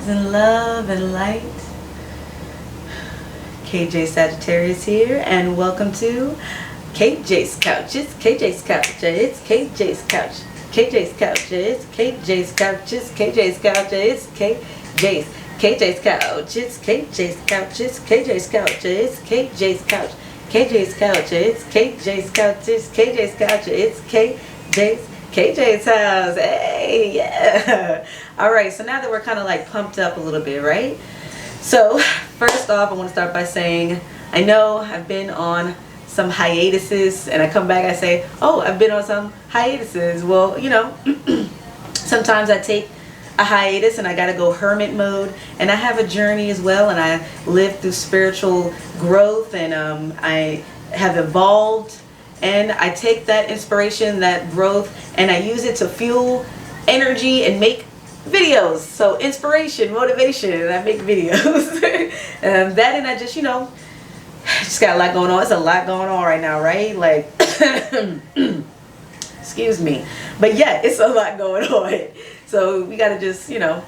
Peace and love and light. KJ Sagittarius here, and welcome to KJ's Couches. KJ's Couches. KJ's Couch. KJ's Couches. KJ's Couches. KJ's Couches. KJ's. KJ's Couches. KJ's Couches. KJ's Couches. KJ's Couch. KJ's Couches. KJ's Couches. KJ's Couches. KJ's house. Hey, yeah. All right, so now that we're kind of like pumped up a little bit, right? So first off, I want to start by saying, I know I've been on some hiatuses, and I come back, I say, oh, I've been on some hiatuses. Well, you know, sometimes I take a hiatus and I got to go hermit mode, and I have a journey as well, and I live through spiritual growth, and I have evolved, and I take that inspiration, that growth, and I use it to fuel energy and make videos. So inspiration, motivation, and I make videos. That, and I just, you know, just got a lot going on. It's a lot going on right now, right? Like, excuse me. But yeah, it's a lot going on. So we got to just, you know,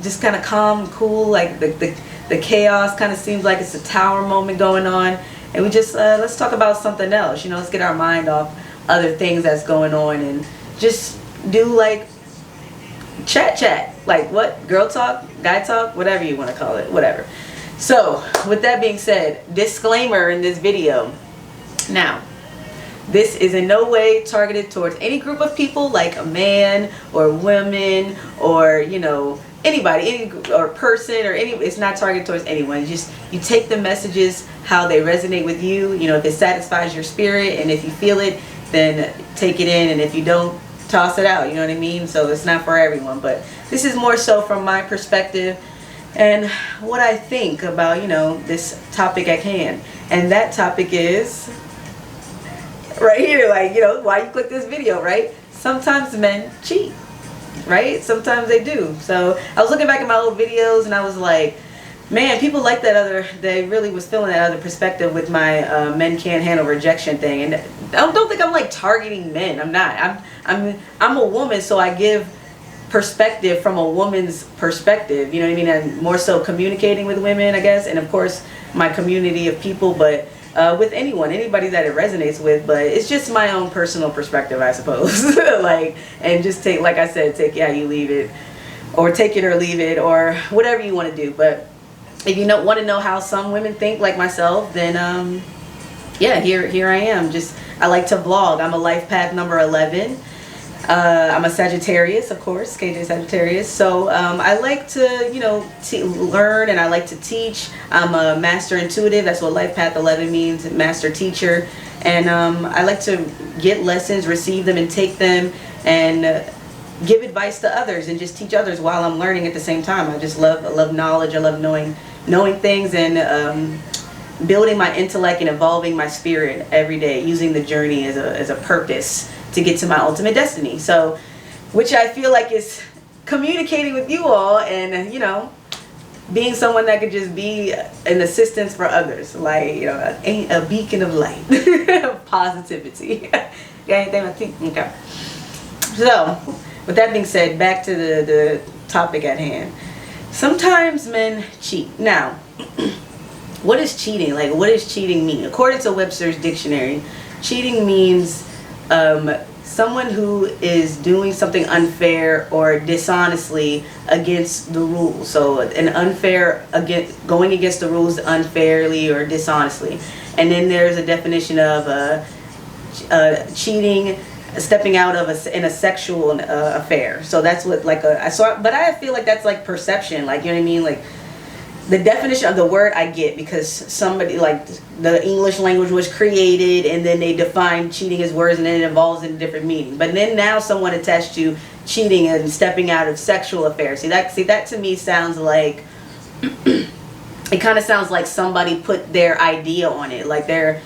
just kind of calm and cool. Like the chaos kind of seems like it's a tower moment going on. And we just, let's talk about something else. You know, let's get our mind off other things that's going on and just do like chat. Like what? Girl talk? Guy talk? Whatever you want to call it. Whatever. So, with that being said, disclaimer in this video. Now, this is in no way targeted towards any group of people, like a man or women or, you know, anybody, any or person or any. It's not targeted towards anyone. Just you take the messages how they resonate with you. You know, if it satisfies your spirit, and if you feel it, then take it in, and if you don't, toss it out. You know what I mean? So it's not for everyone, but this is more so from my perspective and what I think about, you know, this topic at hand. And that topic is right here, like, you know, why you click this video, right? Sometimes men cheat, right? Sometimes they do. So I was looking back at my old videos and I was like, man, people like that other, they really was feeling that other perspective with my men can't handle rejection thing. And I don't think I'm like targeting men. I'm not. I'm a woman, so I give perspective from a woman's perspective. You know what I mean? And more so communicating with women, I guess. And of course, my community of people, but with anybody that it resonates with. But it's just my own personal perspective, I suppose. Like, and just take, like I said, take it how you leave it, or take it or leave it, or whatever you want to do. But if you want to know how some women think like myself, then yeah, here I am. Just, I like to vlog. I'm a life path number 11. I'm a Sagittarius, of course, KJ Sagittarius. So I like to, you know, learn, and I like to teach. I'm a master intuitive. That's what life path 11 means, master teacher. And I like to get lessons, receive them, and take them, and give advice to others, and just teach others while I'm learning at the same time. I just love knowledge. I love knowing things, and building my intellect and evolving my spirit every day, using the journey as a purpose to get to my ultimate destiny. So, which I feel like is communicating with you all, and, you know, being someone that could just be an assistance for others, like, you know, a beacon of light, of positivity. Got anything I think? Okay. So, with that being said, back to the topic at hand. Sometimes men cheat. Now, what is cheating? Like, what does cheating mean? According to Webster's dictionary, cheating means someone who is doing something unfair or dishonestly against the rules. So an unfair, going against the rules unfairly or dishonestly. And then there's a definition of cheating, stepping out of in a sexual affair. So that's what, like, but I feel like that's like perception, like, you know what I mean? Like, the definition of the word I get, because somebody, like, the English language was created, and then they define cheating as words, and then it evolves in a different meaning. But then now someone attached to cheating and stepping out of sexual affairs. See that to me sounds like it kind of sounds like somebody put their idea on it, like their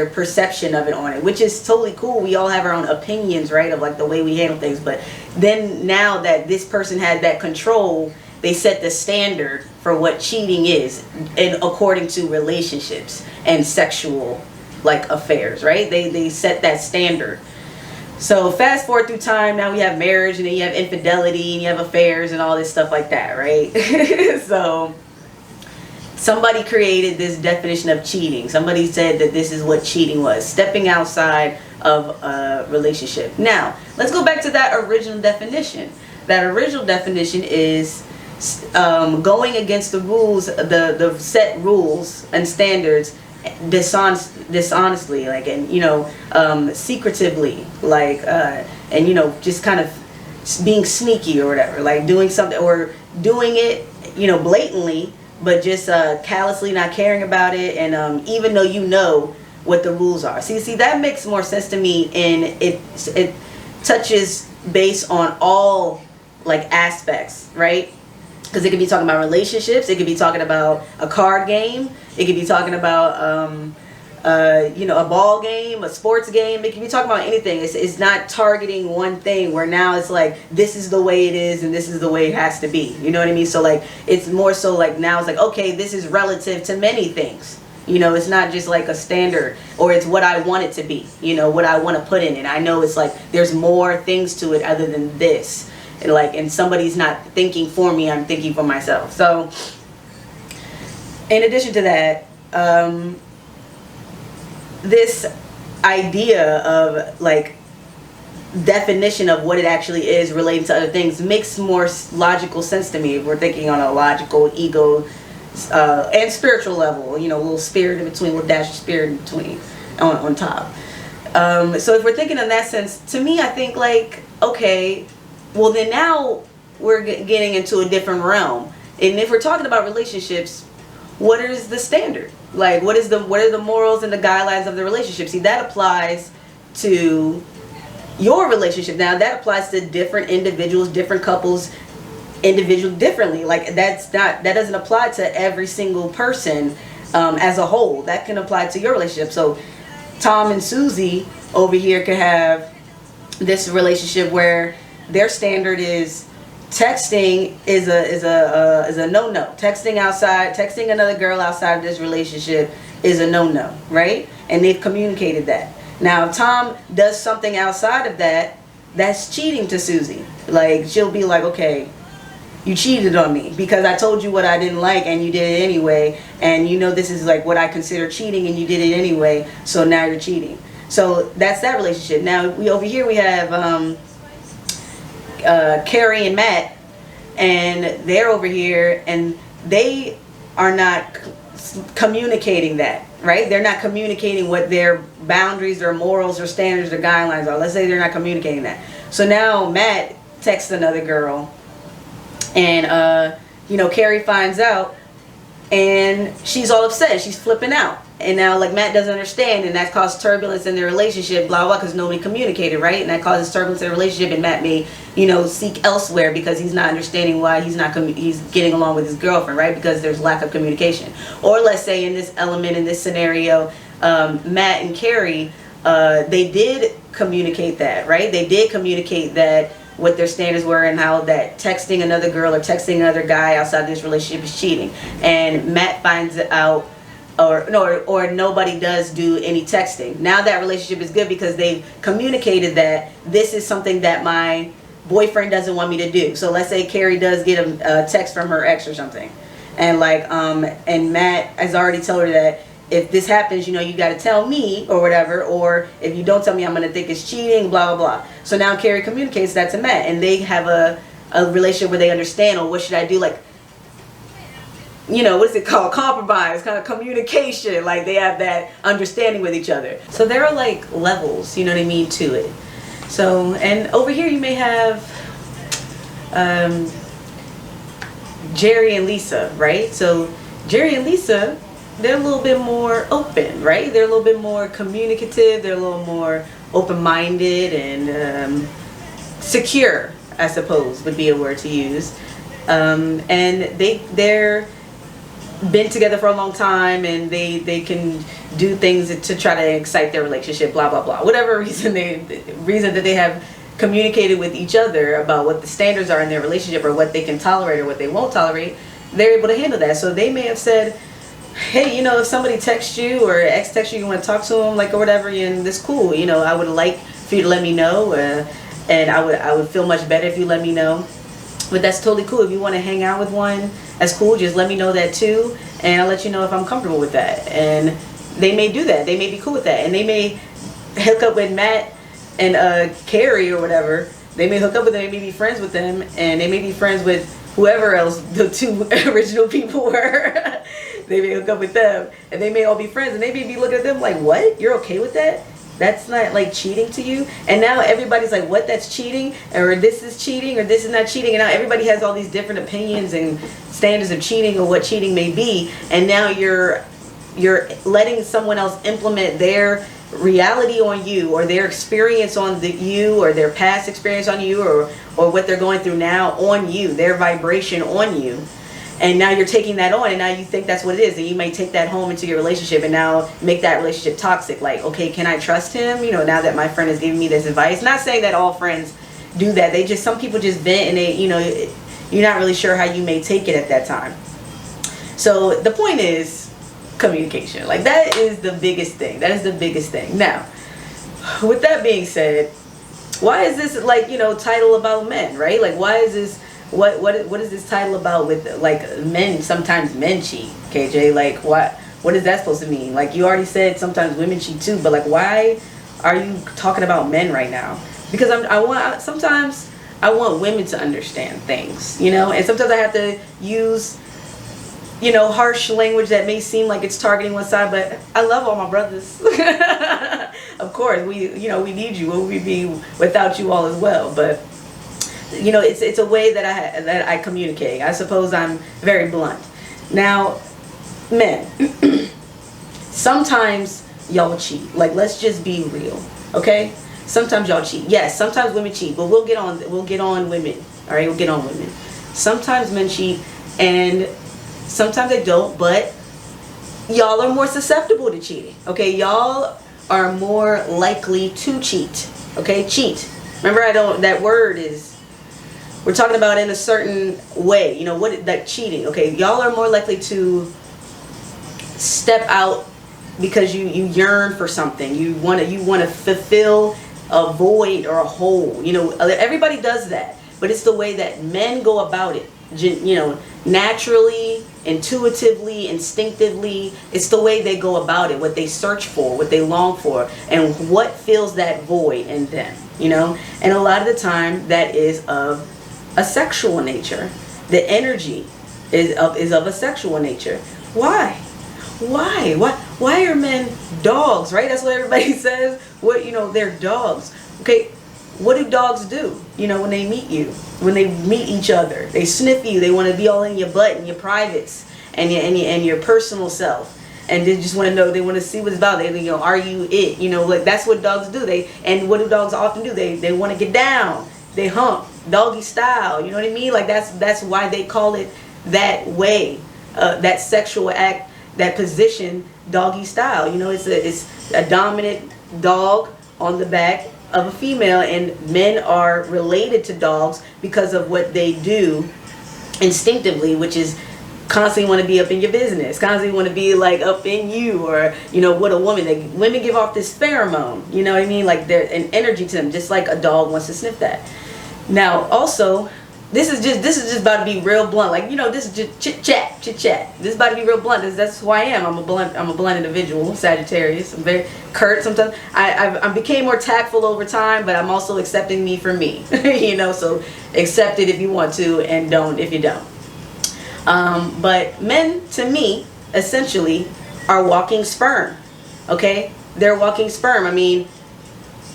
perception of it on it, which is totally cool. We all have our own opinions, right, of like the way we handle things. But then now that this person had that control, they set the standard for what cheating is, and according to relationships and sexual, like, affairs, right? They set that standard. So fast forward through time, now we have marriage, and then you have infidelity, and you have affairs, and all this stuff like that, right? So somebody created this definition of cheating. Somebody said that this is what cheating was: stepping outside of a relationship. Now let's go back to that original definition. That original definition is going against the rules, the set rules and standards, dishonestly, like, and secretively, like, and just kind of being sneaky or whatever, like doing something, or doing it blatantly, but just callously not caring about it, and even though you know what the rules are. See, that makes more sense to me, and it touches base on all like aspects, right? Because it could be talking about relationships, it could be talking about a card game, it could be talking about a ball game, a sports game. It could be talking about anything. It's not targeting one thing where now it's like, this is the way it is and this is the way it has to be. You know what I mean? So like, it's more so like, now it's like, okay, this is relative to many things. It's not just like a standard, or it's what I want it to be, what I want to put in it. I know it's like there's more things to it other than this. And somebody's not thinking for me, I'm thinking for myself. So in addition to that, this idea of like definition of what it actually is relating to other things makes more logical sense to me if we're thinking on a logical, ego, and spiritual level. A little spirit in between, a little dash of spirit in between, on top. So if we're thinking in that sense, to me, I think like, okay, well then now we're getting into a different realm. And if we're talking about relationships, what is the standard? Like, what are the morals and the guidelines of the relationship? See, that applies to your relationship. Now that applies to different individuals, different couples, individual differently. Like, that doesn't apply to every single person as a whole. That can apply to your relationship. So Tom and Susie over here could have this relationship where their standard is texting is a no-no. Texting another girl outside of this relationship is a no-no, right? And they've communicated that. Now if Tom does something outside of that, that's cheating to Susie. Like, she'll be like, okay, you cheated on me because I told you what I didn't like and you did it anyway, and this is like what I consider cheating and you did it anyway, so now you're cheating. So that's that relationship. Now over here we have Carrie and Matt, and they're over here and they are not communicating that, right? They're not communicating what their boundaries, their morals, their standards, their guidelines are. Let's say they're not communicating that. So now Matt texts another girl, and Carrie finds out, and she's all upset. She's flipping out. And now, like, Matt doesn't understand, and that caused turbulence in their relationship, blah, blah, because nobody communicated, right? And that causes turbulence in the relationship, and Matt may, seek elsewhere because he's not understanding why he's getting along with his girlfriend, right? Because there's lack of communication. Or let's say in this element, in this scenario, Matt and Carrie, they did communicate that, right? They did communicate that what their standards were, and how that texting another girl or texting another guy outside this relationship is cheating. And Matt finds out, or nobody does do any texting. Now that relationship is good because they've communicated that this is something that my boyfriend doesn't want me to do. So let's say Carrie does get a text from her ex or something, and and Matt has already told her that if this happens, you got to tell me or whatever, or if you don't tell me, I'm going to think it's cheating, blah, blah, blah. So now Carrie communicates that to Matt, and they have a relationship where they understand, or what should I do? Like, what is it called? Compromise, kind of communication. Like, they have that understanding with each other. So there are like levels, to it. So, and over here you may have Jerry and Lisa, right? So Jerry and Lisa, they're a little bit more open, right? They're a little bit more communicative. They're a little more open-minded and secure, I suppose would be a word to use. And they're been together for a long time, and they can do things to try to excite their relationship, blah, blah, blah. Whatever reason that they have communicated with each other about what the standards are in their relationship, or what they can tolerate or what they won't tolerate, they're able to handle that. So they may have said, hey, if somebody texts you or ex texts you, you want to talk to them, like, or whatever, and this cool, I would like for you to let me know, and I would feel much better if you let me know. But that's totally cool. If you want to hang out with one, that's cool. Just let me know that too, and I'll let you know if I'm comfortable with that. And they may do that. They may be cool with that, and they may hook up with Matt and Carrie or whatever. They may hook up with them. They may be friends with them, and they may be friends with whoever else the two original people were. They may hook up with them, and they may all be friends, and they may be looking at them like, "What? You're okay with that? That's not like cheating to you?" And now everybody's like, "What? That's cheating?" Or "This is cheating," or "This is not cheating." And now everybody has all these different opinions and standards of cheating or what cheating may be. And now you're letting someone else implement their reality on you, or their experience on you, or their past experience on you, or what they're going through now on you, their vibration on you. And now you're taking that on, and now you think that's what it is, and you may take that home into your relationship and now make that relationship toxic. Like, okay, can I trust him? You know, now that my friend is giving me this advice. Not saying that all friends do that. They just, some people just vent, and they, you know, you're not really sure how you may take it at that time. So the point is communication. Like, that is the biggest thing. That is the biggest thing. Now, with that being said, why is this, like, you know, title about men, right? Like, why is this, what is this title about with, like, men? Sometimes men cheat, KJ. Like, what is that supposed to mean? Like, you already said sometimes women cheat too, but like, why are you talking about men right now? Because sometimes I want women to understand things, you know, and sometimes I have to use, you know, harsh language that may seem like it's targeting one side, but I love all my brothers. Of course, we need you. What would we be without you all as well? But, you know, it's a way that I communicate. I suppose I'm very blunt. Now, men, sometimes y'all cheat. Like, let's just be real, okay? Sometimes y'all cheat. Yes, sometimes women cheat, but we'll get on women. All right, we'll get on women. Sometimes men cheat, and sometimes they don't, but y'all are more susceptible to cheating. Okay, y'all are more likely to cheat. Okay, cheat. Remember, that word is, we're talking about in a certain way. You know, that cheating. Okay, y'all are more likely to step out because you yearn for something. You want to fulfill a void or a hole. You know, everybody does that, but it's the way that men go about it. You know, naturally, intuitively, instinctively. It's the way they go about it, what they search for, what they long for, and what fills that void in them, you know. And a lot of the time that is of a sexual nature. The energy is of a sexual nature. Why are men dogs, right? That's what everybody says. What, you know, they're dogs. Okay, what do dogs do? You know, when they meet you, when they meet each other, they sniff you. They want to be all in your butt and your privates and your personal self, and they just want to know. They want to see what it's about. They, you know, are you it? You know, like, that's what dogs do. And what do dogs often do? They want to get down. They hump, doggy style. You know what I mean? Like, that's why they call it that way, that sexual act, that position, doggy style. You know, it's a dominant dog on the back of a female, and men are related to dogs because of what they do instinctively, which is constantly want to be up in your business, constantly want to be like up in you, or, you know, what a woman, women give off this pheromone, you know what I mean? Like, there's an energy to them, just like a dog wants to sniff that. Now, also, this is just about to be real blunt. Like, you know, this is just chit chat. This is about to be real blunt. That's who I am. I'm a blunt individual, Sagittarius. I'm very curt sometimes. I became more tactful over time, but I'm also accepting me for me. You know, so accept it if you want to, and don't if you don't. But men, to me, essentially, are walking sperm. Okay, they're walking sperm. I mean,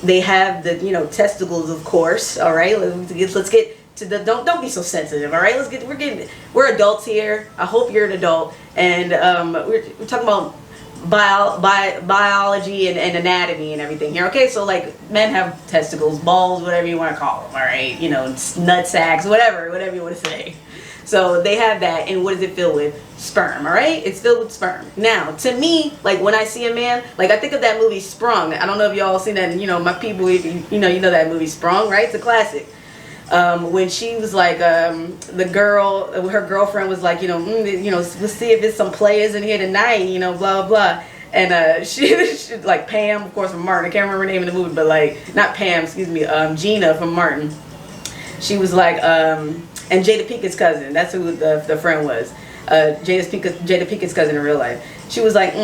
they have the, you know, testicles, of course. All right, let's get to the, don't be so sensitive. All right, we're adults here. I hope you're an adult, and we're talking about biology and anatomy and everything here. Okay, so, like, men have testicles, balls, whatever you want to call them. All right, you know, nut sacks, whatever you want to say. So they have that, and what is it filled with? Sperm, all right? It's filled with sperm. Now, to me, like, when I see a man, like, I think of that movie Sprung. I don't know if y'all seen that, and, you know, my people, you know that movie Sprung, right? It's a classic. When she was like, her girlfriend was like, you know, let's see if there's some players in here tonight, you know, blah, blah, blah. And she like Pam, of course, from Martin. I can't remember her name in the movie, but like not Pam, excuse me, Gina from Martin. She was like, and Jada Pinkett's cousin. That's who the friend was. Jada Pinkett's cousin in real life. She was like,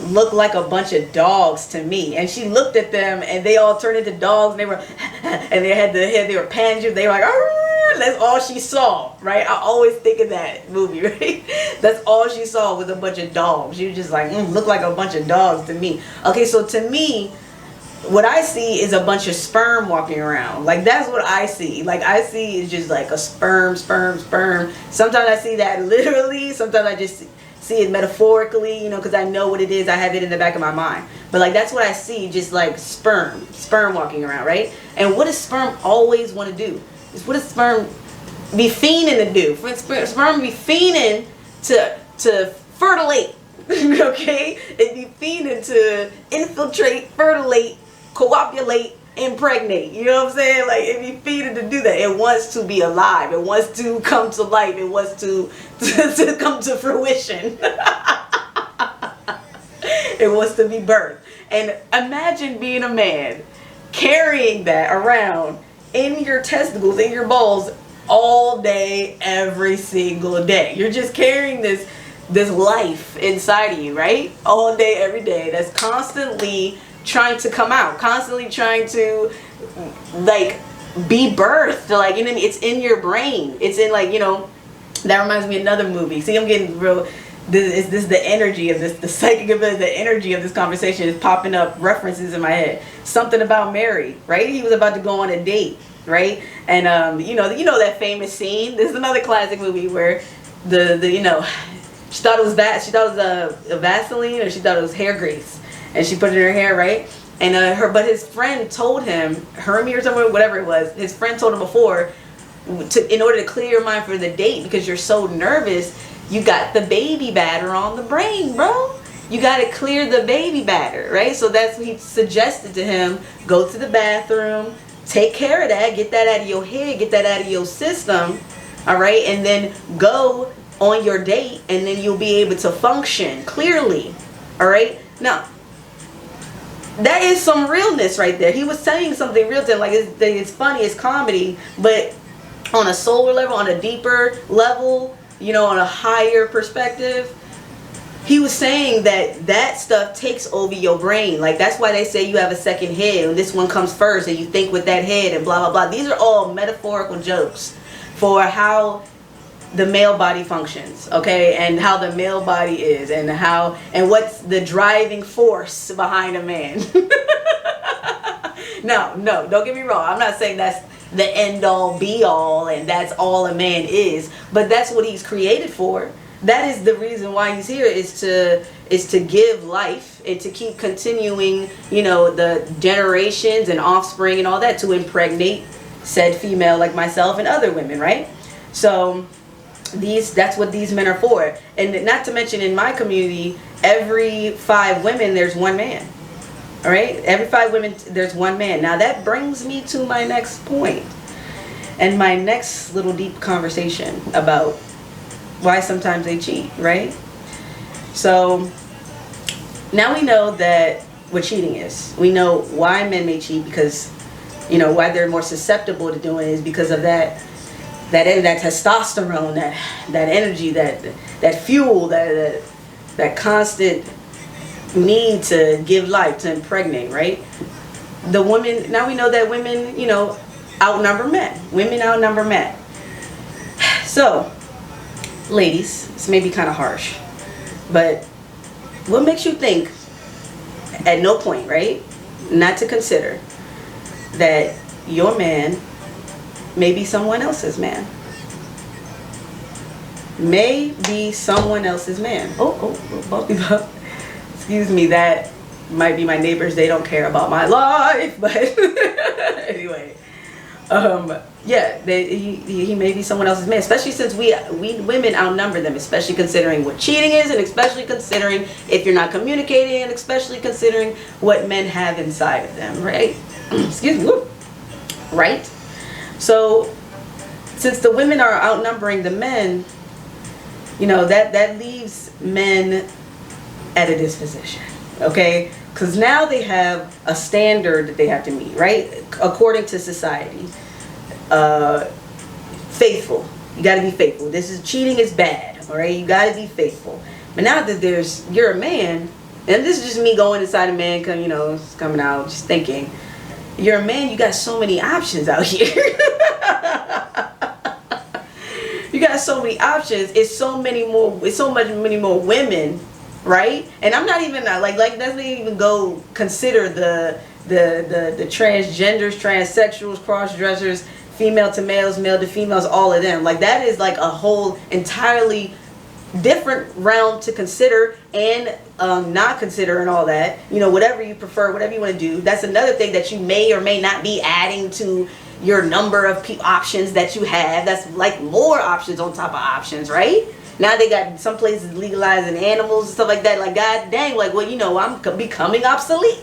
look like a bunch of dogs to me. And she looked at them, and they all turned into dogs, and they were, and they had the head. They were pansies. They were like, arr! That's all she saw, right? I always think of that movie, right? That's all she saw was a bunch of dogs. She was just like, look like a bunch of dogs to me. Okay, so to me, what I see is a bunch of sperm walking around. Like, that's what I see. Like, I see is just like a sperm. Sometimes I see that literally. Sometimes I just see it metaphorically, you know, because I know what it is. I have it in the back of my mind. But like, that's what I see, just like sperm walking around, right? And what does sperm always want to do? Is what does sperm be fiending to do? Sperm be fiending to fertilate. Okay? It be fiending to infiltrate, fertilate, coopulate, impregnate. You know what I'm saying? Like, it be feeding to do that. It wants to be alive. It wants to come to life. It wants to come to fruition. It wants to be birthed. And imagine being a man carrying that around in your testicles, in your balls, all day, every single day. You're just carrying this life inside of you, right? All day, every day. That's constantly trying to come out, constantly trying to like be birthed. Like, you know what I mean? It's in your brain. It's in, like, you know, that reminds me of another movie. See, I'm getting real. This is the energy of this, the psychic ability, the energy of this conversation is popping up references in my head. Something About Mary, right? He was about to go on a date, right? And you know that famous scene. This is another classic movie where the you know, she thought it was a Vaseline, or she thought it was hair grease, and she put it in her hair, right? And but his friend told him, Hermie or somewhere, whatever it was, his friend told him before, in order to clear your mind for the date, because you're so nervous, you got the baby batter on the brain, bro. You got to clear the baby batter, right? So that's what he suggested to him. Go to the bathroom, take care of that, get that out of your head, get that out of your system, all right? And then go on your date, and then you'll be able to function clearly, all right? Now, that is some realness right there. He was saying something real to him. Like, it's funny, it's comedy, but on a solar level, on a deeper level, you know, on a higher perspective, he was saying that stuff takes over your brain. Like, that's why they say you have a second head, and this one comes first, and you think with that head, and blah, blah, blah. These are all metaphorical jokes for how the male body functions, okay, and how the male body is, and what's the driving force behind a man. No, don't get me wrong. I'm not saying that's the end all be all and that's all a man is, but that's what he's created for. That is the reason why he's here, is to give life and to keep continuing, you know, the generations and offspring and all that, to impregnate said female like myself and other women, right? So that's what these men are for. And not to mention, in my community, every 5 women there's 1 man. All right, every 5 women there's 1 man. Now that brings me to my next point and my next little deep conversation about why sometimes they cheat, right? So now we know that what cheating is. We know why men may cheat, because, you know, why they're more susceptible to doing it is because of that testosterone, that energy, that fuel, that constant need to give life, to impregnate, right? The women, now we know that women, you know, outnumber men. Women outnumber men. So, ladies, this may be kind of harsh, but what makes you think at no point, right, not to consider that your man may be someone else's man? May be someone else's man. Bumpy bump. Excuse me, that might be my neighbors. They don't care about my life, but anyway, yeah, he may be someone else's man, especially since we women outnumber them, especially considering what cheating is, and especially considering if you're not communicating, and especially considering what men have inside of them, right? Excuse me. Whoop. Right? So, since the women are outnumbering the men, you know, that leaves men at a disposition, okay? Because now they have a standard that they have to meet, right? According to society. Faithful. You got to be faithful. This is cheating is bad, all right? You got to be faithful. But now that you're a man, and this is just me going inside a man, you know, it's coming out, just thinking. You're a man, you got so many options out here. You got so many options. It's so many more women, right? And I'm not even like doesn't even go consider the transgenders, transsexuals, cross dressers, female to males, male to females, all of them. Like that is like a whole entirely different realm to consider and not consider and all that. You know, whatever you prefer, whatever you want to do. That's another thing that you may or may not be adding to your number of options that you have. That's like more options on top of options, right? Now they got some places legalizing animals and stuff like that. Like, god dang, like, well, you know, I'm becoming obsolete.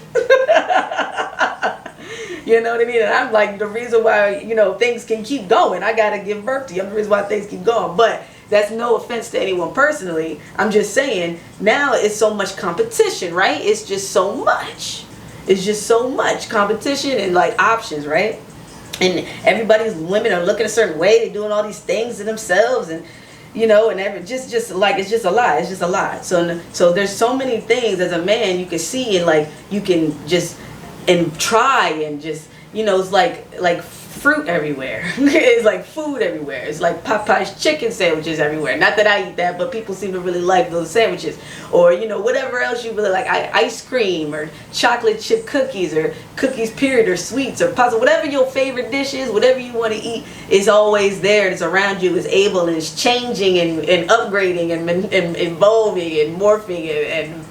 You know what I mean? And I'm like, the reason why, you know, things can keep going. I got to give birth to you. I'm the reason why things keep going. But that's no offense to anyone personally. I'm just saying, now it's so much competition, right? It's just so much. It's just so much competition and like options, right? And everybody's women are looking a certain way. They're doing all these things to themselves, and you know, and just like it's just a lie. It's just a lie. So there's so many things as a man you can see, and like you can just and try and just, you know, it's like fruit everywhere. It's like food everywhere. It's like Popeye's chicken sandwiches everywhere. Not that I eat that, but people seem to really like those sandwiches. Or, you know, whatever else you really like. Ice cream or chocolate chip cookies or cookies period or sweets or puzzle. Whatever your favorite dish is, whatever you want to eat is always there. It's around you. It's able and it's changing and upgrading and evolving and morphing and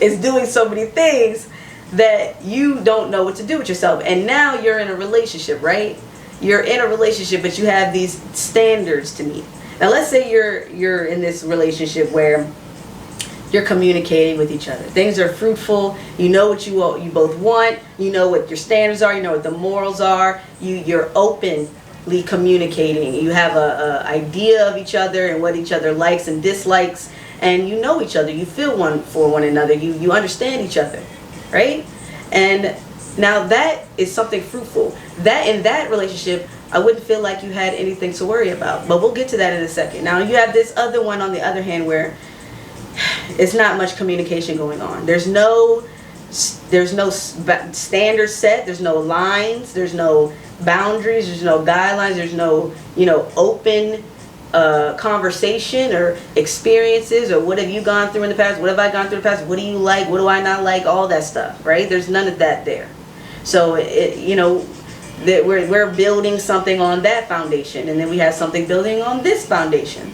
it's doing so many things that you don't know what to do with yourself. And now you're in a relationship, right? You're in a relationship, but you have these standards to meet. Now let's say you're in this relationship where you're communicating with each other. Things are fruitful. You know what you both want. You know what your standards are. You know what the morals are. You're openly communicating. You have a idea of each other and what each other likes and dislikes, and you know each other. You feel one for one another. You understand each other. Right? And now that is something fruitful. That in that relationship, I wouldn't feel like you had anything to worry about. But we'll get to that in a second. Now you have this other one on the other hand where it's not much communication going on. There's no standard set. There's no lines. There's no boundaries. There's no guidelines. There's no, you know, open conversation or experiences or what have you gone through in the past, what have I gone through in the past, what do you like, what do I not like, all that stuff, right? There's none of that there. So you know, that we're building something on that foundation, and then we have something building on this foundation.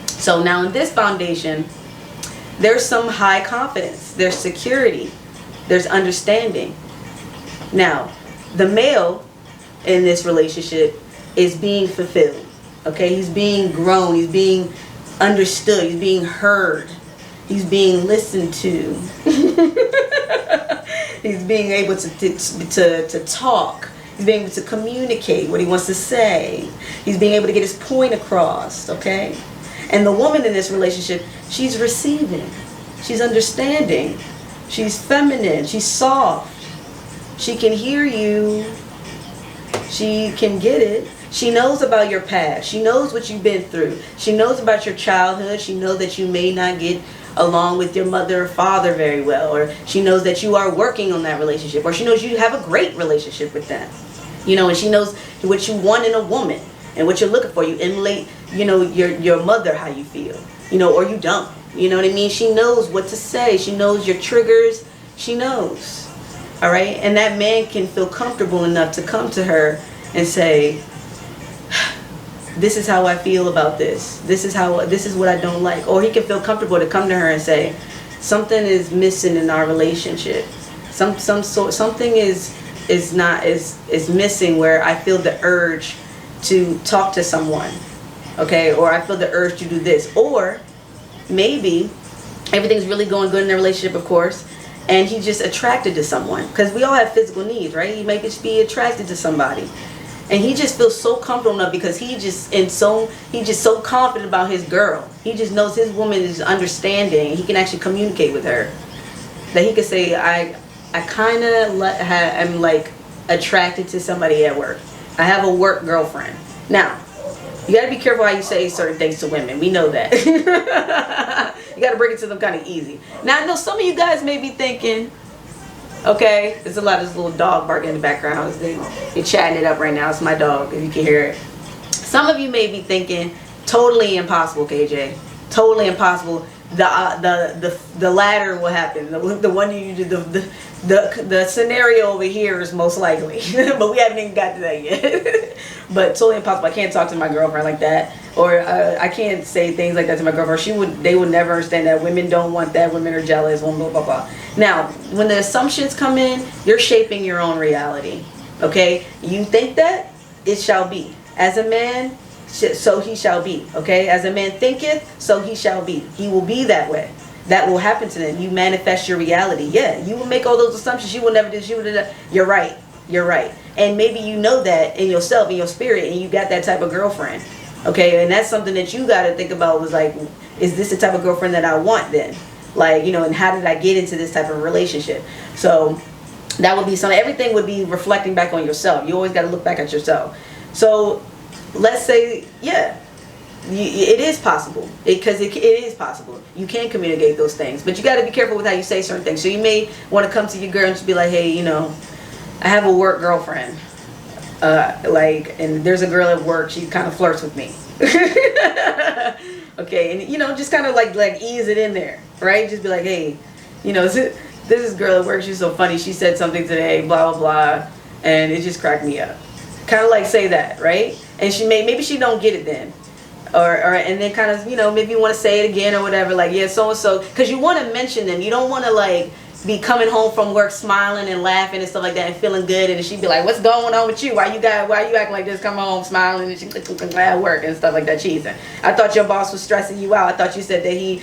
So now in this foundation there's some high confidence, there's security, there's understanding. Now the male in this relationship is being fulfilled. Okay, he's being grown, he's being understood, he's being heard, he's being listened to. He's being able to talk, he's being able to communicate what he wants to say, he's being able to get his point across, okay? And the woman in this relationship, she's receiving, she's understanding, she's feminine, she's soft, she can hear you, she can get it. She knows about your past. She knows what you've been through. She knows about your childhood. She knows that you may not get along with your mother or father very well. Or she knows that you are working on that relationship. Or she knows you have a great relationship with them. You know, and she knows what you want in a woman and what you're looking for. You emulate, you know, your mother, how you feel. You know, or you don't. You know what I mean? She knows what to say. She knows your triggers. She knows. All right? And that man can feel comfortable enough to come to her and say, this is how I feel about this. This is what I don't like. Or he can feel comfortable to come to her and say, something is missing in our relationship. Something is missing where I feel the urge to talk to someone. Okay? Or I feel the urge to do this. Or maybe everything's really going good in the relationship, of course, and he's just attracted to someone. Because we all have physical needs, right? You may just be attracted to somebody. And he just feels so comfortable enough because he's just so confident about his girl. He just knows his woman is understanding. He can actually communicate with her. that he could say, I kind of am like attracted to somebody at work. I have a work girlfriend. Now, you got to be careful how you say certain things to women. We know that. You got to bring it to them kind of easy. Now, I know some of you guys may be thinking, okay, there's a lot of this little dog barking in the background. You're chatting it up right now. It's my dog, if you can hear it. Some of you may be thinking, totally impossible, KJ. Totally impossible. The latter will happen. The one you do, the scenario over here is most likely, but we haven't even got to that yet. But totally impossible. I can't talk to my girlfriend like that, or I can't say things like that to my girlfriend. They would never understand that. Women don't want that. Women are jealous. Blah blah blah blah. Now, when the assumptions come in, you're shaping your own reality. Okay, you think that it shall be. As a man, so he shall be. Okay, as a man thinketh, so he shall be. He will be that way. That will happen to them. You manifest your reality. Yeah, you will make all those assumptions. You will never do this. You're right. You're right. And maybe you know that in yourself, in your spirit, and you got that type of girlfriend. Okay, and that's something that you got to think about. Was like, is this the type of girlfriend that I want then? Like, you know, and how did I get into this type of relationship? So that would be something. Everything would be reflecting back on yourself. You always got to look back at yourself. So let's say, yeah, it is possible, because it is possible. You can communicate those things, but you got to be careful with how you say certain things. So you may want to come to your girl and just be like, hey, you know, I have a work girlfriend, and there's a girl at work, she kind of flirts with me. Okay, and you know, just kind of like ease it in there, right? Just be like, hey, you know, this is girl at work, she's so funny, she said something today, blah blah blah, and it just cracked me up. Kind of like say that, right? And maybe she don't get it then, or and then kind of, you know, maybe you want to say it again or whatever, like, yeah, so and so, because you want to mention them. You don't want to like be coming home from work smiling and laughing and stuff like that and feeling good, and she'd be like, what's going on with you? Why you acting like this? Come home smiling and she's at work and stuff like that, cheesing. I thought your boss was stressing you out. I thought you said that he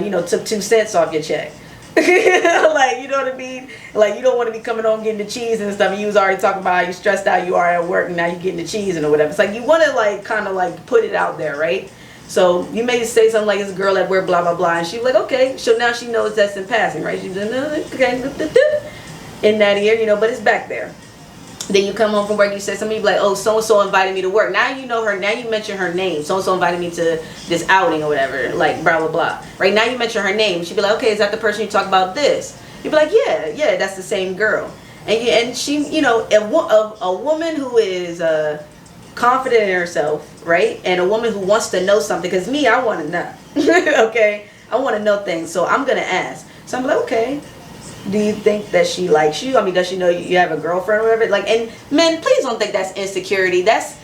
you know, took 2 cents off your check. Like, you know what I mean? Like, you don't want to be coming home getting the cheese and stuff, and you was already talking about how you stressed out you are at work, and now you're getting the cheese and or whatever. It's like you want to like kind of like put it out there, right? So you may say something like, "It's a girl at work, blah blah blah," and she's like, "Okay." So now she knows that's in passing, right? She's like, "Okay," in that ear, you know, but it's back there. Then you come home from work, you say something, you be like, oh, so and so invited me to work. Now you know her. Now you mention her name. So and so invited me to this outing or whatever, like blah blah blah. Right now you mention her name. She'd be like, okay, is that the person you talk about this? You'd be like, yeah, that's the same girl. And she, you know, a woman who is confident in herself, right? And a woman who wants to know something, because me, I want to know. Okay, I want to know things, so I'm gonna ask. So I'm like, okay, do you think that she likes you? I mean, does she know you have a girlfriend or whatever? Like, and men, please don't think that's insecurity. That's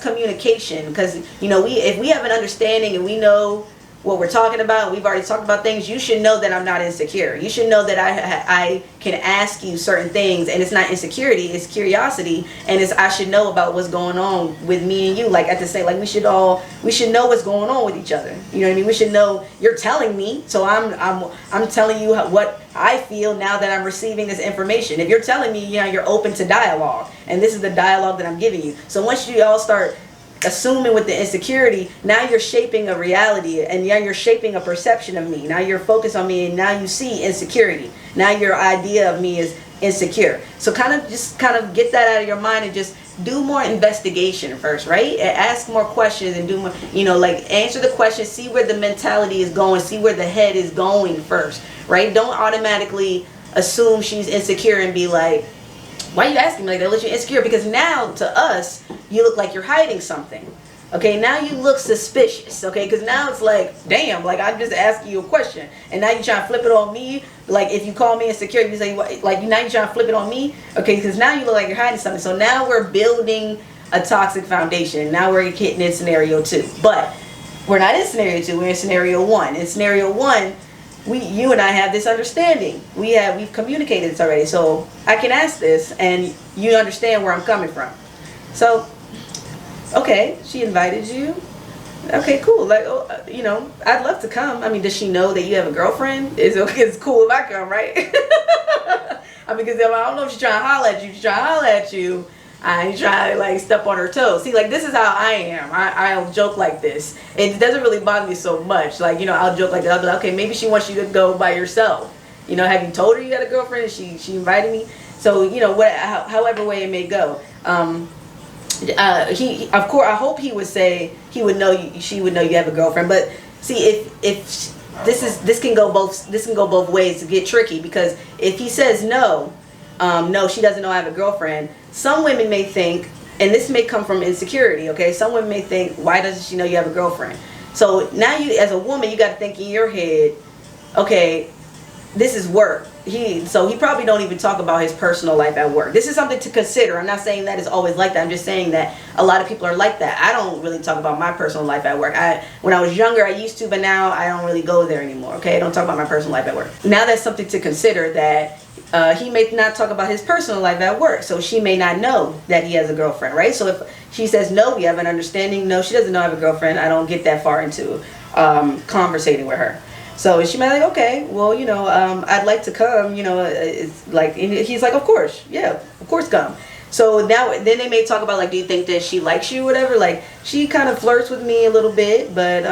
communication, because you know, if we have an understanding and we know what we're talking about, we've already talked about things, you should know that I'm not insecure. You should know that I can ask you certain things, and it's not insecurity, it's curiosity, and I should know about what's going on with me and you. Like, at the same, like, we should know what's going on with each other. You know what I mean? We should know, you're telling me, so I'm telling you what I feel now that I'm receiving this information. If you're telling me, you know, you're open to dialogue, and this is the dialogue that I'm giving you. So once you all start assuming with the insecurity, now you're shaping a reality, and now you're shaping a perception of me. Now you're focused on me, and now you see insecurity. Now your idea of me is insecure. So kind of get that out of your mind and just do more investigation first, right? Ask more questions and do more, you know, like, answer the questions, see where the mentality is going, see where the head is going first, right? Don't automatically assume she's insecure and be like, why are you asking me like that? Let you insecure, because now to us you look like you're hiding something. Okay, now you look suspicious. Okay, because now it's like, damn, like, I'm just asking you a question, and now you're trying to flip it on me. Like, if you call me insecure, you say, like, now you're trying to flip it on me. Okay, because now you look like you're hiding something. So now we're building a toxic foundation. Now we're hitting in scenario 2, but we're not in scenario 2. We're in scenario 1. In scenario 1, you and I have this understanding. We've communicated this already. So I can ask this, and you understand where I'm coming from. So, okay, she invited you. Okay, cool. Like, you know, I'd love to come. I mean, does she know that you have a girlfriend? It's okay. It's cool if I come, right? I mean, because I don't know if she's trying to holler at you. She's trying to holler at you. I ain't trying to like step on her toes. See, like, this is how I am. I'll joke like this. It doesn't really bother me so much. Like, you know, I'll joke like that. I'll be like, okay, maybe she wants you to go by yourself. You know, have you told her you had a girlfriend? And she invited me. So, you know, however way it may go. He of course, I hope he would say she would know you have a girlfriend. But see, if this can go both ways to get tricky, because if he says no, no, she doesn't know I have a girlfriend. Some women may think, and this may come from insecurity, okay? Some women may think, why doesn't she know you have a girlfriend? So now you, as a woman, you got to think in your head, okay, this is work. He probably don't even talk about his personal life at work. This is something to consider. I'm not saying that it's always like that. I'm just saying that a lot of people are like that. I don't really talk about my personal life at work. When I was younger, I used to, but now I don't really go there anymore, okay? I don't talk about my personal life at work. Now that's something to consider, that he may not talk about his personal life at work, so she may not know that he has a girlfriend, right? So if she says no, we have an understanding. No, she doesn't know I have a girlfriend. I don't get that far into conversating with her. So she might be like, okay, well, you know, I'd like to come. You know, it's like, and he's like, of course, yeah, of course, come. So now, then they may talk about, like, do you think that she likes you, whatever? Like, she kind of flirts with me a little bit, but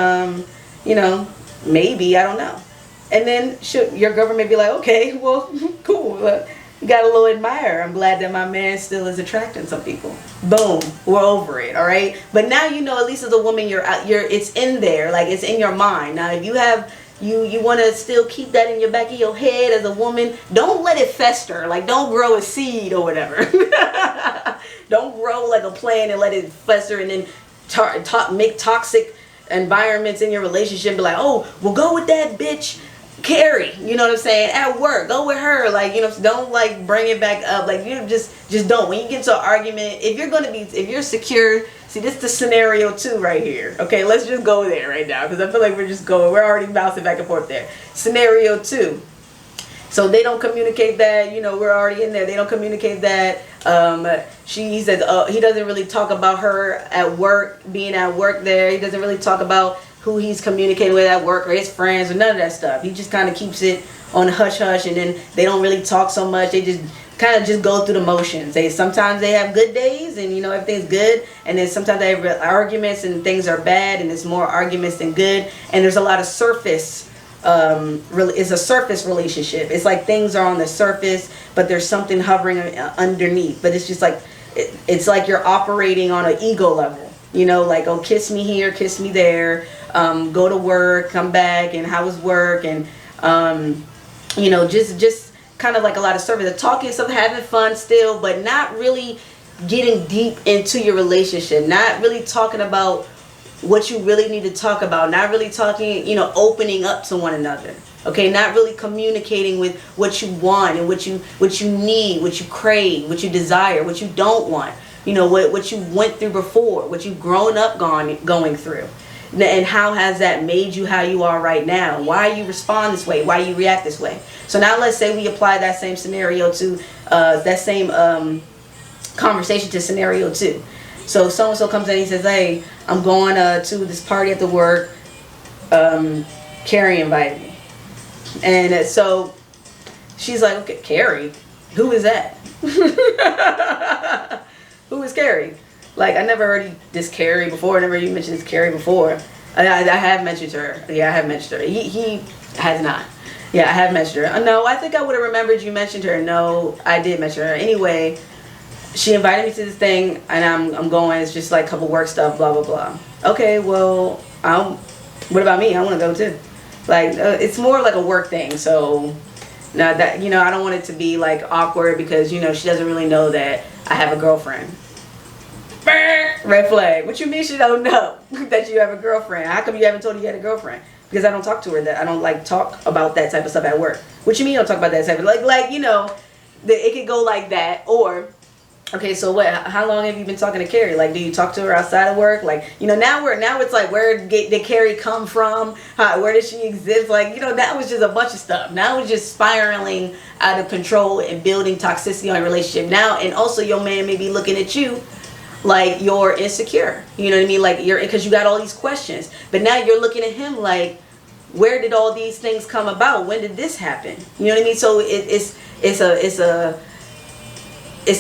you know, maybe, I don't know. And then your girlfriend may be like, okay, well, cool. You got a little admirer. I'm glad that my man still is attracting some people. Boom, we're over it, all right? But now, you know, at least as a woman, it's in there, like, it's in your mind. Now, if you have, you want to still keep that in your back of your head as a woman, don't let it fester. Like, don't grow a seed or whatever. Don't grow like a plant and let it fester, and then make toxic environments in your relationship. Be like, oh, well, go with that bitch Carrie, you know what I'm saying, at work, go with her, like, you know, don't like bring it back up, like, you just don't. When you get into an argument, if you're secure, see, this is the scenario 2 right here, okay? Let's just go there right now, because I feel like we're already bouncing back and forth there. Scenario 2. So they don't communicate that, you know, we're already in there. They don't communicate that. He says he doesn't really talk about her at work, being at work there. He doesn't really talk about who he's communicating with at work or his friends or none of that stuff. He just kind of keeps it on hush hush, and then they don't really talk so much. They just kind of just go through the motions. Sometimes they have good days and, you know, everything's good, and then sometimes they have arguments and things are bad, and it's more arguments than good, and there's a lot of surface. It's a surface relationship. It's like things are on the surface, but there's something hovering underneath. But it's just like it's like you're operating on an ego level. You know, like, oh, kiss me here, kiss me there. Go to work, come back, and how was work, and you know, just kind of like a lot of surface, the talking, stuff, having fun still, but not really getting deep into your relationship, not really talking about what you really need to talk about, not really talking, you know, opening up to one another, okay, not really communicating with what you want and what you need, what you crave, what you desire, what you don't want, you know, what you went through before, what you've grown up going through, and how has that made you how you are right now, why you respond this way, why you react this way. So now let's say we apply that same scenario to that same conversation to scenario 2. So so-and-so comes in and he says, hey, I'm going to this party at the work. Carrie invited me. And so she's like, okay, Carrie? Who is that? Who is Carrie? Like, I never heard this Carrie before. I never even mentioned this Carrie before. I have mentioned her. Yeah, I have mentioned her. He has not. Yeah, I have mentioned her. No, I think I would have remembered you mentioned her. No, I did mention her. Anyway, she invited me to this thing, and I'm going. It's just like a couple work stuff, blah, blah, blah. Okay, well, what about me? I want to go too. Like, it's more like a work thing. So now that, you know, I don't want it to be like awkward because, you know, she doesn't really know that I have a girlfriend. Red flag. What you mean she don't know that you have a girlfriend? How come you haven't told her you had a girlfriend? Because I don't talk to her. That I don't like talk about that type of stuff at work. What you mean you don't talk about that type of like you know, it could go like that. Or okay, so what? How long have you been talking to Carrie? Like, do you talk to her outside of work? Like, you know, now it's like, where did Carrie come from? Where does she exist? Like, you know, that was just a bunch of stuff. Now it's just spiraling out of control and building toxicity on a relationship. Now, and also your man may be looking at you like you're insecure. You know what I mean? Like, because you got all these questions. But now you're looking at him like, where did all these things come about? When did this happen? You know what I mean? So it's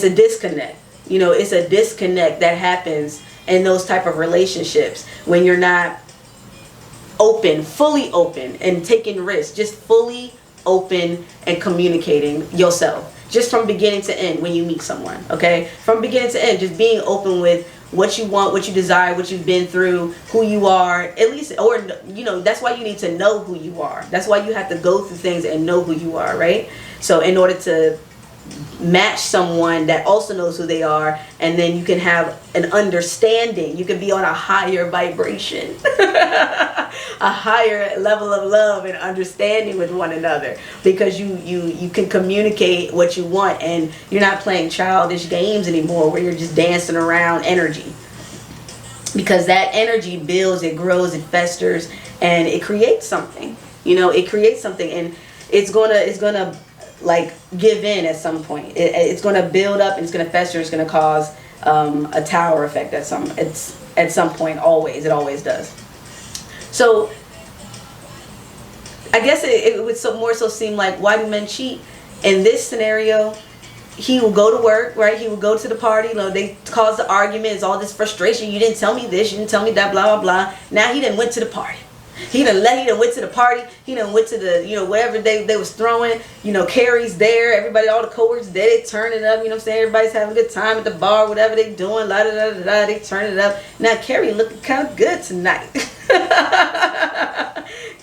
a disconnect. You know, it's a disconnect that happens in those type of relationships when you're not open, fully open, and taking risks, just fully open and communicating yourself. Just from beginning to end when you meet someone, okay? From beginning to end, just being open with what you want, what you desire, what you've been through, who you are, at least, or, you know, that's why you need to know who you are. That's why you have to go through things and know who you are, right? So in order to match someone that also knows who they are, and then you can have an understanding, you can be on a higher vibration, a higher level of love and understanding with one another, because you can communicate what you want, and you're not playing childish games anymore where you're just dancing around energy, because that energy builds, it grows, it festers, and it creates something. You know, it creates something, and it's gonna like give in at some point. It's going to build up, and it's going to fester. It's going to cause a tower effect at some point. Always, it always does. So I guess it would more so seem like, why do men cheat? In this scenario, he will go to work, right? He will go to the party. You know, they cause the argument. It's all this frustration. You didn't tell me this. You didn't tell me that. Blah blah blah. Now he done went to the party. He done went to the party. He done went to the, you know, whatever they was throwing. You know, Carrie's there. Everybody, all the coworkers there. They turn it up. You know what I'm saying? Everybody's having a good time at the bar. Whatever they doing. La da da da da. They turn it up. Now Carrie looking kind of good tonight.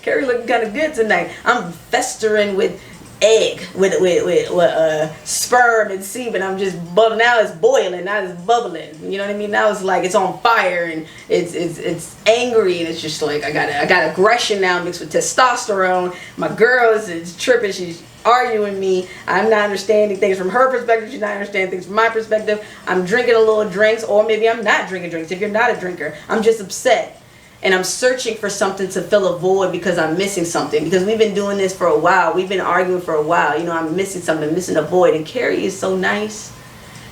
Carrie looking kind of good tonight. I'm festering with egg, with sperm and semen. I'm just bubbling. Now it's boiling. Now it's bubbling. You know what I mean? Now it's like it's on fire, and it's angry, and it's just like I got aggression now mixed with testosterone. My girl is tripping. She's arguing me. I'm not understanding things from her perspective. She's not understanding things from my perspective. I'm drinking a little drinks, or maybe I'm not drinking drinks. If you're not a drinker, I'm just upset. And I'm searching for something to fill a void because I'm missing something. Because we've been doing this for a while. We've been arguing for a while. You know, I'm missing something, missing a void. And Carrie is so nice.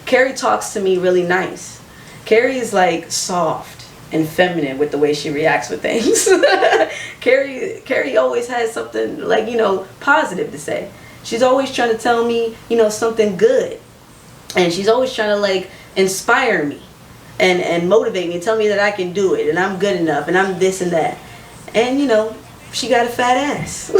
Carrie talks to me really nice. Carrie is like soft and feminine with the way she reacts with things. Carrie always has something like, you know, positive to say. She's always trying to tell me, you know, something good. And she's always trying to like inspire me. And motivate me and tell me that I can do it and I'm good enough and I'm this and that. And you know, she got a fat ass.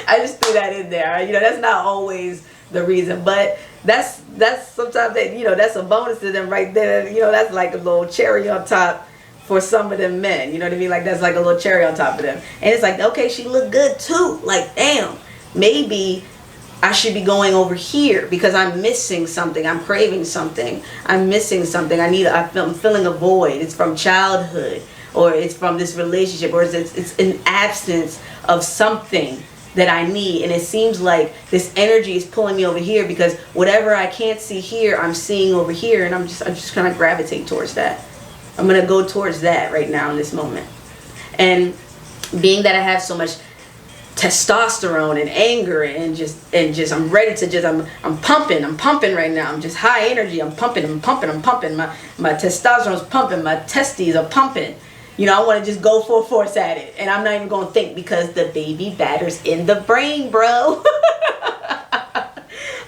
I just threw that in there. You know, that's not always the reason, but that's sometimes that, you know, that's a bonus to them right there. You know, that's like a little cherry on top for some of them men. You know what I mean? Like that's like a little cherry on top of them. And it's like, okay, she looked good too. Like, damn, maybe I should be going over here because I'm missing something. I'm craving something. I'm missing something. I'm filling a void. It's from childhood, or it's from this relationship, or it's an absence of something that I need. And it seems like this energy is pulling me over here because whatever I can't see here, I'm seeing over here, and I'm just gonna gravitate towards that. I'm gonna go towards that right now in this moment. And being that I have so much testosterone and anger and just I'm ready to just I'm pumping right now. I'm just high energy. I'm pumping. My testosterone's pumping. My testes are pumping. You know, I want to just go full force at it, and I'm not even going to think because the baby batter's in the brain, bro.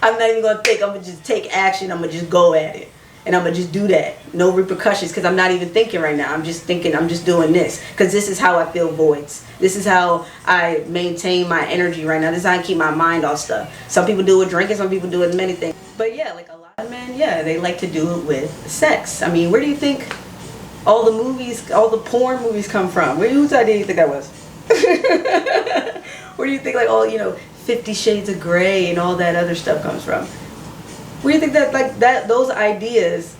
I'm not even going to think. I'm going to just take action. I'm going to just go at it. And I'm going to just do that. No repercussions, because I'm not even thinking right now. I'm just thinking, I'm just doing this. Because this is how I fill voids. This is how I maintain my energy right now. This is how I keep my mind off stuff. Some people do it with drinking. Some people do it with many things. But yeah, like a lot of men, yeah, they like to do it with sex. I mean, where do you think all the movies, all the porn movies come from? Whose idea do you think that was? Where do you think like all, you know, 50 Shades of Grey and all that other stuff comes from? Where do you think that like that those ideas,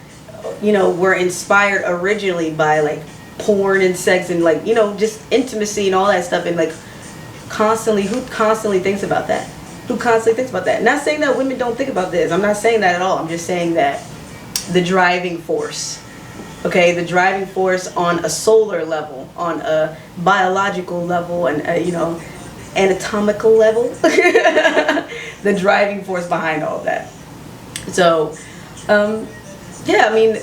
you know, were inspired originally by like porn and sex and like, you know, just intimacy and all that stuff, and like who constantly thinks about that? Who constantly thinks about that? Not saying that women don't think about this. I'm not saying that at all. I'm just saying that the driving force, okay, the driving force on a solar level, on a biological level, and you know, anatomical level, the driving force behind all of that. So, yeah, I mean,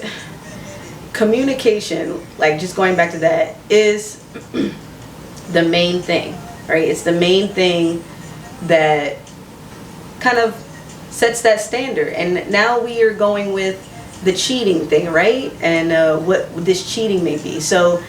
communication, like just going back to that, is the main thing, right? It's the main thing that kind of sets that standard. And now we are going with the cheating thing, right? And what this cheating may be. So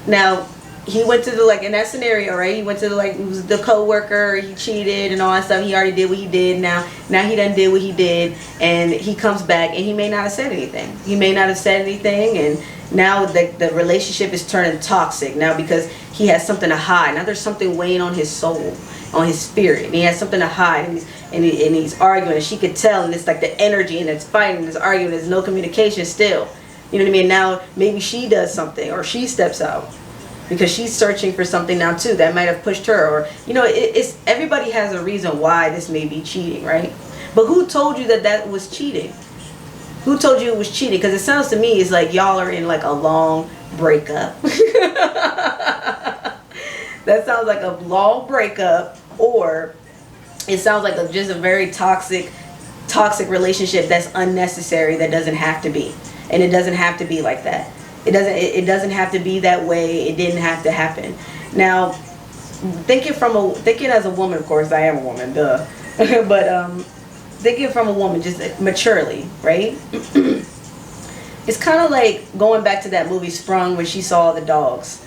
now he went to the, like, in that scenario, right? He went to the, like, it was the coworker, he cheated and all that stuff. He already did what he did. Now he done did what he did, and he comes back, and he may not have said anything. He may not have said anything, and now the relationship is turning toxic now because he has something to hide. Now there's something weighing on his soul, on his spirit, and he has something to hide, and he's arguing, and she could tell, and it's like the energy, and it's fighting, it's arguing, there's no communication still. You know what I mean? Now maybe she does something, or she steps out, because she's searching for something now too that might have pushed her, or it's everybody has a reason why this may be cheating, right? But who told you that was cheating? Who told you it was cheating? Because it sounds to me it's like y'all are in like a long breakup. That sounds like a long breakup, or it sounds like just a very toxic relationship that's unnecessary, that doesn't have to be. And it doesn't have to be like that. It doesn't have to be that way. It didn't have to happen. Now, thinking as a woman, of course, I am a woman, duh. But thinking from a woman, just maturely, right? It's kind of like going back to that movie Sprung, where she saw the dogs.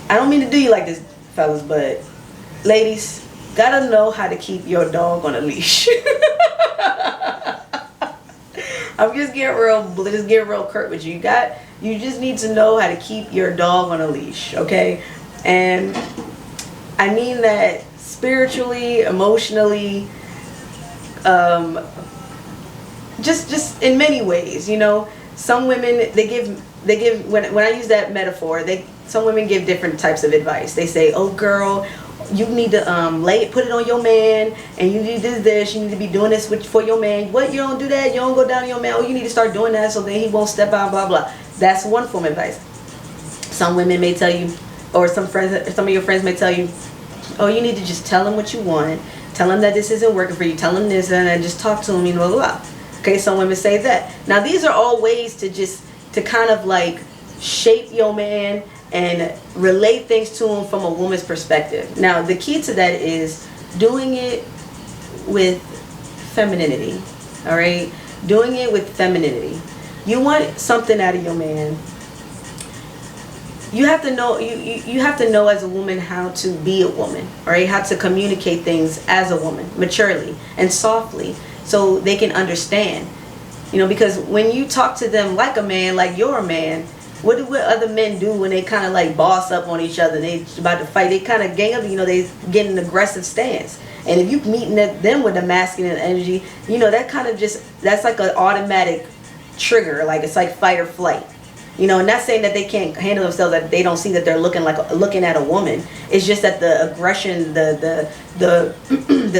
I don't mean to do you like this, fellas, but ladies, gotta know how to keep your dog on a leash. I'm just getting real curt with you. You just need to know how to keep your dog on a leash, okay? And I mean that spiritually, emotionally, just in many ways. Some women, they give when I use that metaphor, some women give different types of advice. They say, "Oh girl, you need to put it on your man, and you need to do this, you need to be doing this for your man. What, you don't do that, you don't go down to your man, oh, you need to start doing that so then he won't step out, blah blah." That's one form of advice. Some women may tell you, or some of your friends may tell you, "Oh, you need to just tell him what you want, tell him that this isn't working for you, tell him this, and just talk to him, blah blah blah." Okay, some women say that. Now these are all ways to kind of like shape your man and relate things to him from a woman's perspective. Now, the key to that is doing it with femininity, all right? Doing it with femininity. You want something out of your man. You have to know, you have to know as a woman how to be a woman, all right? How to communicate things as a woman, maturely and softly, so they can understand. Because when you talk to them like a man, like you're a man, what do other men do when they kind of like boss up on each other? They about to fight. They kind of gang up. They get an aggressive stance. And if you meeting them with a masculine energy, that kind of that's like an automatic trigger. Like it's like fight or flight. And not saying that they can't handle themselves, that they don't see that they're looking at a woman. It's just that the aggression, the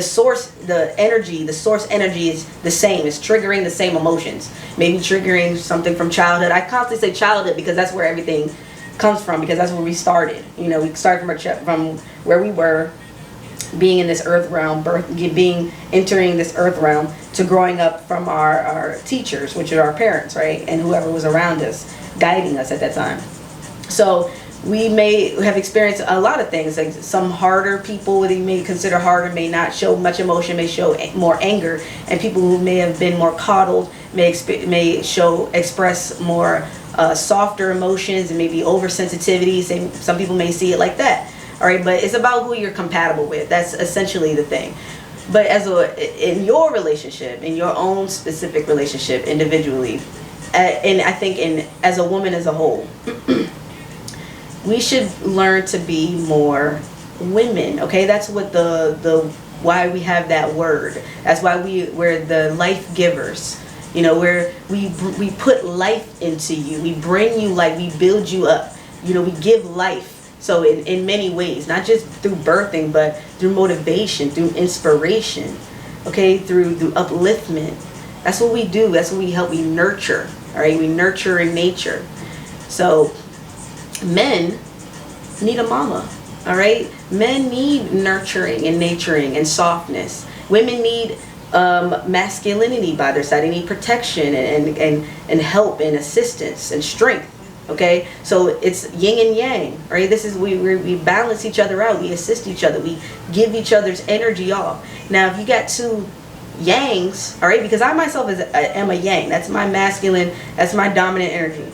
source, the source energy is the same. It's triggering the same emotions. Maybe triggering something from childhood. I constantly say childhood because that's where everything comes from, because that's where we started. We started from where we were, being in this earth realm, entering this earth realm, to growing up from our teachers, which are our parents, right? And whoever was around us, guiding us at that time. So we may have experienced a lot of things. Like some harder people that you may consider harder may not show much emotion, may show more anger, and people who may have been more coddled may express more softer emotions and maybe oversensitivity. Some people may see it like that. All right, but it's about who you're compatible with. That's essentially the thing. But in your relationship, in your own specific relationship, individually, and I think as a woman as a whole, we should learn to be more women. Okay, that's what why we have that word. That's why we're the life givers. Where we put life into you. We bring you life. We build you up. We give life. So in many ways, not just through birthing, but through motivation, through inspiration, okay, through upliftment. That's what we do. That's what we help. We nurture. All right, we nurture in nature. So men need a mama. All right, men need nurturing and naturing and softness. Women need masculinity by their side. They need protection and help and assistance and strength. Okay, so it's yin and yang, right? This is we balance each other out. We assist each other. We give each other's energy off. Now, if you got two yangs, all right, because I myself am a yang. That's my masculine. That's my dominant energy.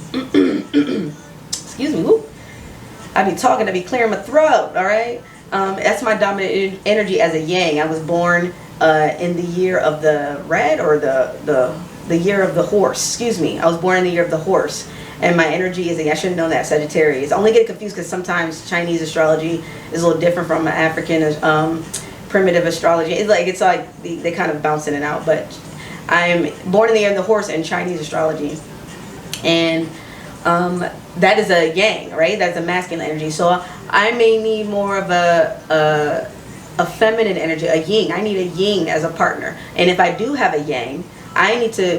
Excuse me. Whoop. I be talking, I be clearing my throat, all right? That's my dominant energy as a yang. I was born in the year of the red, or the year of the horse. Excuse me. I was born in the year of the horse. And my energy is, I should have known that, Sagittarius. I only get confused because sometimes Chinese astrology is a little different from African primitive astrology. It's like they kind of bounce in and out. But I'm born in the year of the horse in Chinese astrology. And that is a yang, right? That's a masculine energy. So I may need more of a feminine energy, a yin. I need a yin as a partner. And if I do have a yang,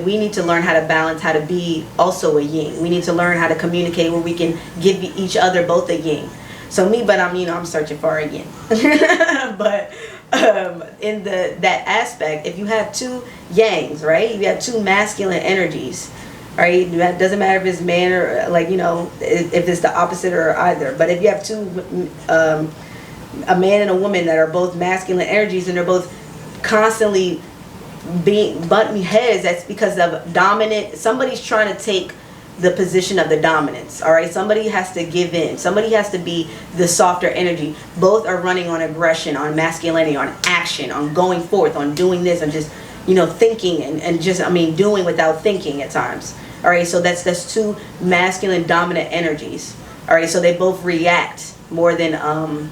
we need to learn how to balance, how to be also a yin. We need to learn how to communicate where we can give each other both a yin. So I'm searching for a yin. But in that aspect, if you have two yangs, right? You have two masculine energies, right? It doesn't matter if it's man or if it's the opposite or either. But if you have two, a man and a woman that are both masculine energies, and they're both constantly butting heads, that's because of dominant. Somebody's trying to take the position of the dominance. All right, somebody has to give in. Somebody has to be the softer energy. Both are running on aggression, on masculinity, on action, on going forth, on doing this, and just thinking and just doing without thinking at times. All right, so that's two masculine dominant energies. All right, so they both react more than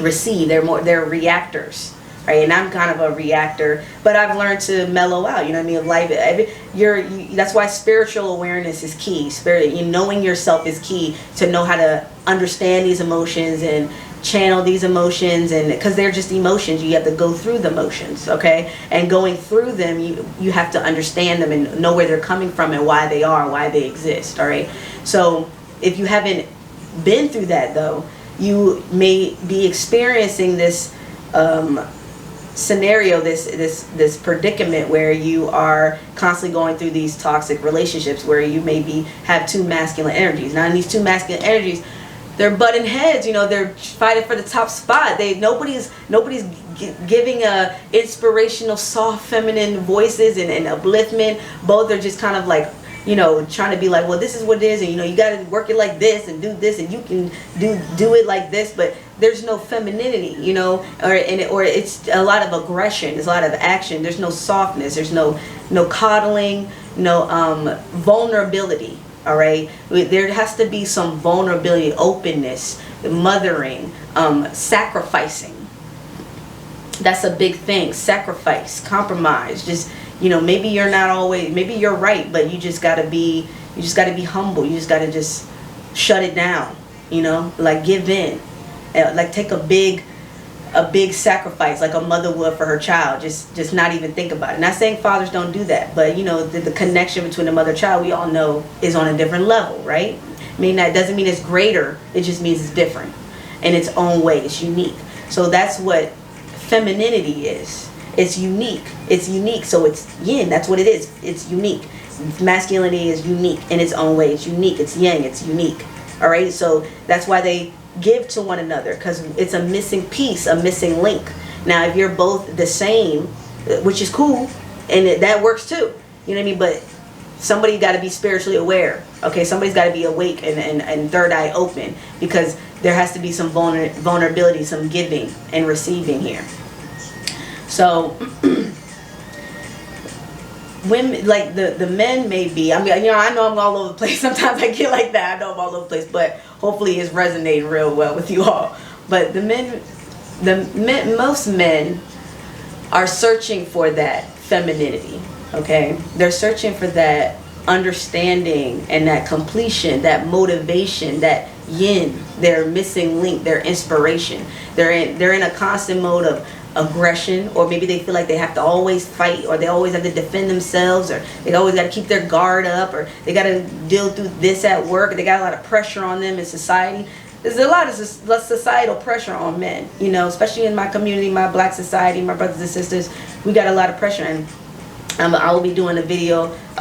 receive. They're reactors. Right, and I'm kind of a reactor, but I've learned to mellow out. Of life. That's why spiritual awareness is key. Knowing yourself is key to know how to understand these emotions and channel these emotions, and because they're just emotions, you have to go through the motions, okay? And going through them, you have to understand them and know where they're coming from and why they are, why they exist. All right. So if you haven't been through that, though, you may be experiencing this scenario, this predicament where you are constantly going through these toxic relationships where you maybe have two masculine energies. Now in these two masculine energies, they're butting heads. They're fighting for the top spot. Nobody's giving inspirational, soft, feminine voices and upliftment. Both are just kind of like trying to be like, well, this is what it is, and you got to work it like this and do this, and you can do it like this, but there's no femininity, or it's a lot of aggression, there's a lot of action, there's no softness, there's no coddling, no vulnerability. All right, there has to be some vulnerability, openness, mothering, sacrificing. That's a big thing. Sacrifice, compromise, just maybe you're not always, maybe you're right, but you just gotta be humble. You just gotta just shut it down, like give in, like take a big sacrifice, like a mother would for her child. Just not even think about it. Not saying fathers don't do that, but the connection between the mother and child, we all know, is on a different level, right? That doesn't mean it's greater. It just means it's different in its own way. It's unique. So that's what femininity is. It's unique. It's unique. So it's yin. That's what it is. It's unique. Masculinity is unique in its own way. It's unique. It's yang. It's unique. All right. So that's why they give to one another, because it's a missing piece, a missing link. Now, if you're both the same, which is cool, and that works too. You know what I mean? But somebody got to be spiritually aware. Okay. Somebody's got to be awake and third eye open, because there has to be some vulnerability, some giving and receiving here. So women, like the men may be, I know I'm all over the place. Sometimes I get like that. I know I'm all over the place, but hopefully it's resonating real well with you all. But most men are searching for that femininity, okay? They're searching for that understanding and that completion, that motivation, that yin, their missing link, their inspiration. They're in a constant mode of aggression, or maybe they feel like they have to always fight, or they always have to defend themselves, or they always got to keep their guard up, or they got to deal through this at work, or they got a lot of pressure on them in society. There's a lot of societal pressure on men, especially in my community, my black society, my brothers and sisters. We got a lot of pressure, and I will be doing a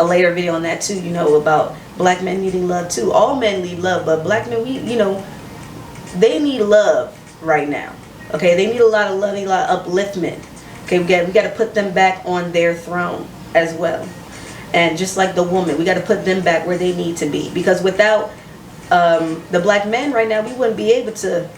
later video on that too, about black men needing love too. All men need love, but black men, they need love right now. Okay, they need a lot of loving, a lot of upliftment. Okay, we got to put them back on their throne as well. And just like the woman, we got to put them back where they need to be. Because without the black men right now, we wouldn't be able to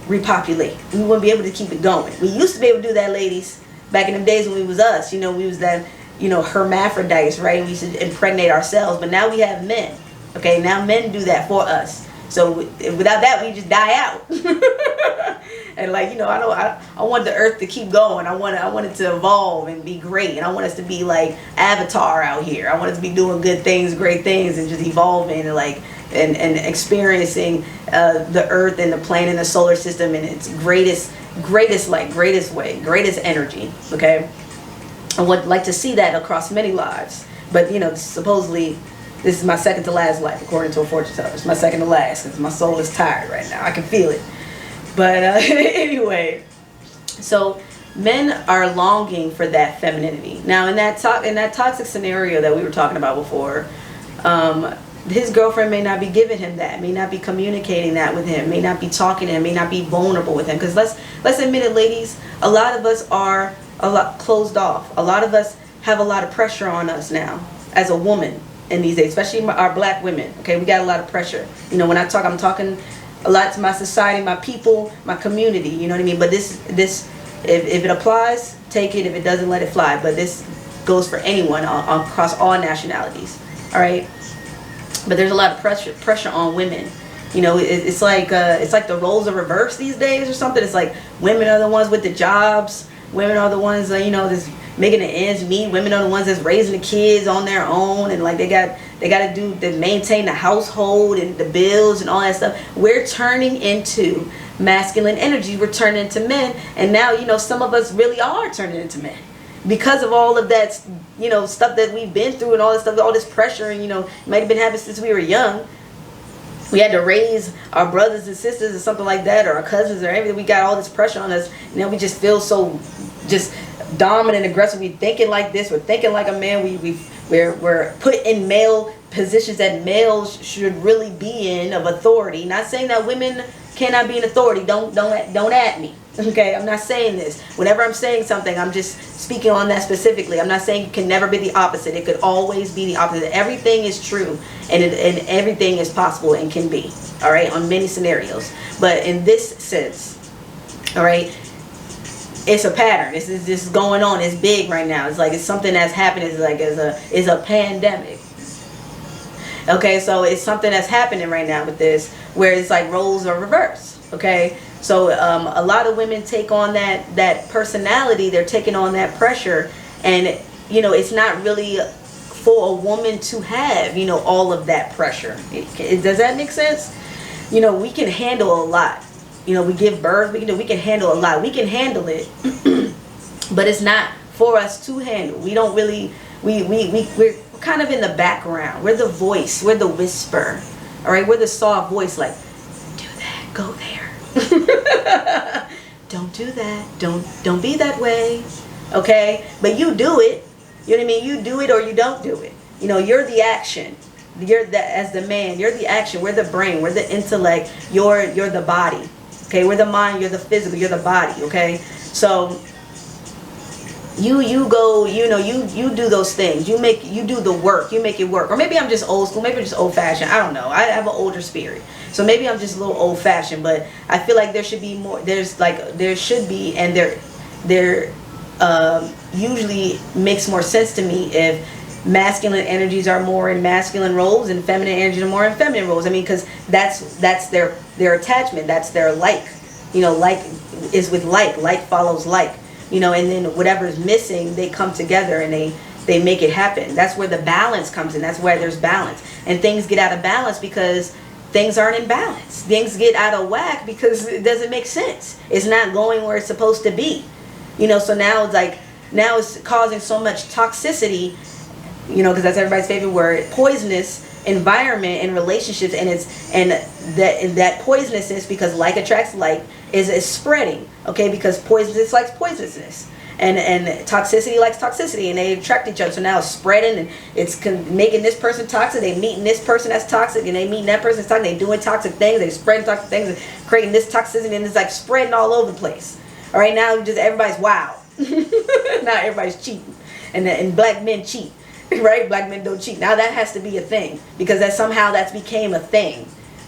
repopulate. We wouldn't be able to keep it going. We used to be able to do that, ladies, back in the days when we was us. You know, we was that, you know, hermaphrodites, right? We used to impregnate ourselves. But now we have men. Okay, now men do that for us. So without that, we just die out. And like, you know, I want the earth to keep going. I want it to evolve and be great. And I want us to be like Avatar out here. I want us to be doing good things, great things, and just evolving and like and experiencing the earth and the planet and the solar system in its greatest light, greatest way, greatest energy. Okay, I would like to see that across many lives. But you know, supposedly this is my second to last life, according to a fortune teller. It's my second to last because my soul is tired right now. I can feel it. But anyway, so men are longing for that femininity. Now, in that toxic scenario that we were talking about before, his girlfriend may not be giving him that, may not be communicating that with him, may not be talking to him, may not be vulnerable with him. Because let's admit it, ladies, a lot of us are a lot closed off. A lot of us have a lot of pressure on us now as a woman in these days, especially our black women. Okay, we got a lot of pressure. You know, when I talk, I'm talking a lot to my society, my people, my community. You know what I mean? But this, if it applies, take it. If it doesn't, let it fly. But this goes for anyone across all nationalities. All right. But there's a lot of pressure on women. You know, it's like the roles are reversed these days or something. It's like women are the ones with the jobs. Women are the ones you know, that's making the ends meet. Women are the ones that's raising the kids on their own, and like they got to maintain the household and the bills and all that stuff. We're turning into masculine energy. We're turning into men, and now, you know, some of us really are turning into men because of all of that, you know, stuff that we've been through and all this stuff, all this pressure, and you know, it might have been happening since we were young. We had to raise our brothers and sisters or something like that, or our cousins or everything. We got all this pressure on us. Now we just feel so just dominant, aggressive. We thinking like this. We're thinking like a man. We're put in male positions that males should really be in of authority. Not saying that women cannot be in authority. Don't at me. Okay, I'm not saying this. Whenever I'm saying something, I'm just speaking on that specifically. I'm not saying it can never be the opposite. It could always be the opposite. Everything is true, and everything is possible and can be. All right, on many scenarios. But in this sense, all right, it's a pattern. This is going on. It's big right now. It's like it's something that's happening. It's a pandemic. Okay, so it's something that's happening right now with this, where it's like roles are reversed. Okay. So a lot of women take on that personality. They're taking on that pressure, and you know, it's not really for a woman to have, you know, all of that pressure. Does that make sense? You know, we can handle a lot. You know, we give birth. We can handle a lot. We can handle it, but it's not for us to handle. We don't really. We're kind of in the background. We're the voice. We're the whisper. All right, we're the soft voice. Like, do that. Go there. Don't do that. Don't be that way. Okay? But you do it. You know what I mean? You do it or you don't do it. You know, you're the action. As the man, you're the action. We're the brain. We're the intellect. You're the body. Okay? We're the mind. You're the physical. You're the body. Okay? So you go, you know, you do those things. You do the work. You make it work. Or maybe I'm just old school. Maybe I'm just old fashioned. I don't know. I have an older spirit. So maybe I'm just a little old fashioned, but I feel like there should be more. There should be, and there usually makes more sense to me if masculine energies are more in masculine roles and feminine energies are more in feminine roles. I mean, because that's their attachment. That's their like. You know, like is with like follows like. You know, and then whatever's missing, they come together and they make it happen. That's where the balance comes in. That's where there's balance, and things get out of balance because things aren't in balance. Things get out of whack because it doesn't make sense. It's not going where it's supposed to be. You know, so now it's causing so much toxicity, you know, because that's everybody's favorite word, poisonous environment in relationships, and that poisonousness, because like attracts like, is spreading, okay, because poisonous likes poisonousness. And toxicity likes toxicity, and they attract each other. So now it's spreading, and it's making this person toxic. They meeting this person that's toxic, and they meeting that person that's toxic. They doing toxic things. They spreading toxic things, and creating this toxicity, and it's like spreading all over the place. All right, now just everybody's wild. Now everybody's cheating, and black men cheat, right? Black men don't cheat. Now that has to be a thing because that's became a thing.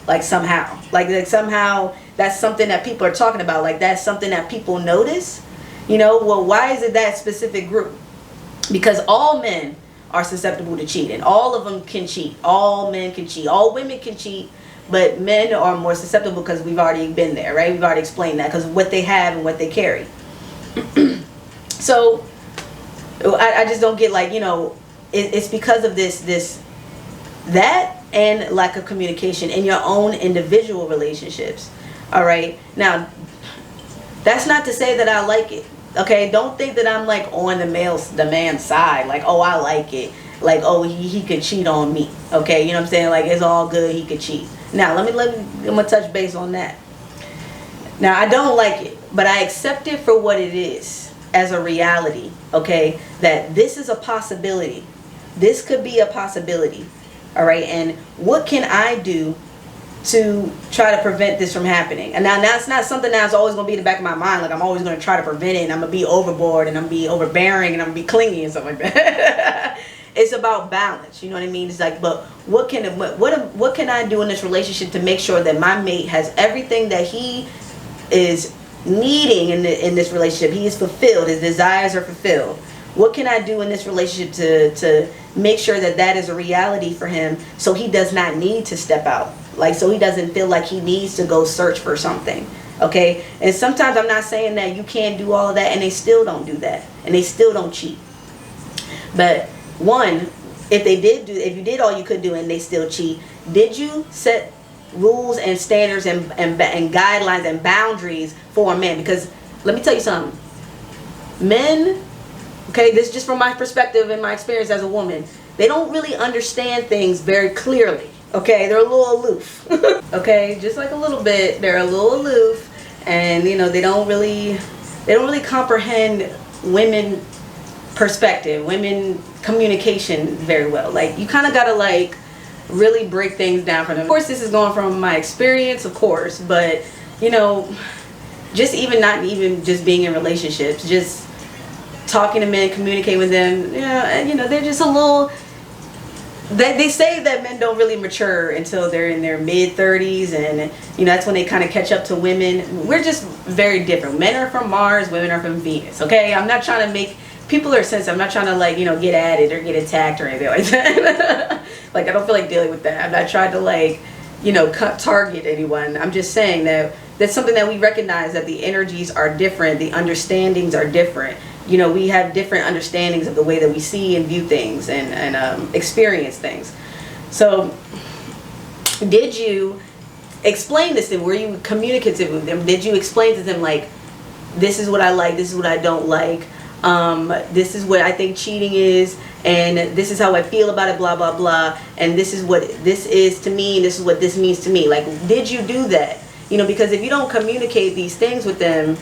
like somehow, like somehow that's something that people are talking about, like that's something that people notice, you know. Well, why is it that specific group? Because all men are susceptible to cheating. All of them can cheat. All men can cheat. All women can cheat, but men are more susceptible because we've already been there, right? We've already explained that because of what they have and what they carry. So I just don't get, like, you know, it's because of that and lack of communication in your own individual relationships. All right. Now, that's not to say that I like it. Okay, don't think that I'm like on the man's side, like, oh, I like it, like, oh, he could cheat on me. Okay, you know what I'm saying? Like, it's all good, he could cheat. Now I'm gonna touch base on that. Now, I don't like it, but I accept it for what it is, as a reality. Okay, that this is a possibility. This could be a possibility. All right, and what can I do to try to prevent this from happening? And now that's not something that's always going to be in the back of my mind, like I'm always going to try to prevent it, and I'm going to be overboard, and I'm going to be overbearing, and I'm going to be clingy and stuff like that. It's about balance, you know what I mean? It's like, but what can I do in this relationship to make sure that my mate has everything that he is needing in this relationship? He is fulfilled, his desires are fulfilled. What can I do in this relationship to make sure that that is a reality for him, so he does not need to step out? Like, so he doesn't feel like he needs to go search for something. Okay? And sometimes I'm not saying that you can't do all of that and they still don't do that. And they still don't cheat. But one, if you did all you could do and they still cheat, did you set rules and standards and guidelines and boundaries for a man? Because let me tell you something. Men, okay, this is just from my perspective and my experience as a woman, they don't really understand things very clearly. Okay, they're a little aloof. Okay, just like a little bit, they're a little aloof, and you know, they don't really comprehend women perspective, women communication very well. Like, you kind of gotta like really break things down for them. Of course, this is going from my experience, of course, but you know, just not even just being in relationships, just talking to men, communicating with them, you know, they're just a little. They say that men don't really mature until they're in their mid-30s, and you know, that's when they kind of catch up to women. We're just very different. Men are from Mars, women are from Venus. Okay, I'm not trying to make people are sensitive. I'm not trying to, like, you know, get at it or get attacked or anything like that. Like, I don't feel like dealing with that. I'm not trying to, like, you know, target anyone. I'm just saying that that's something that we recognize, that the energies are different, the understandings are different. You know, we have different understandings of the way that we see and view things and experience things. So, did you explain this to them? Were you communicative with them? Did you explain to them, like, this is what I like, this is what I don't like, this is what I think cheating is, and this is how I feel about it, blah, blah, blah, and this is what this is to me, and this is what this means to me? Like, did you do that? You know, because if you don't communicate these things with them,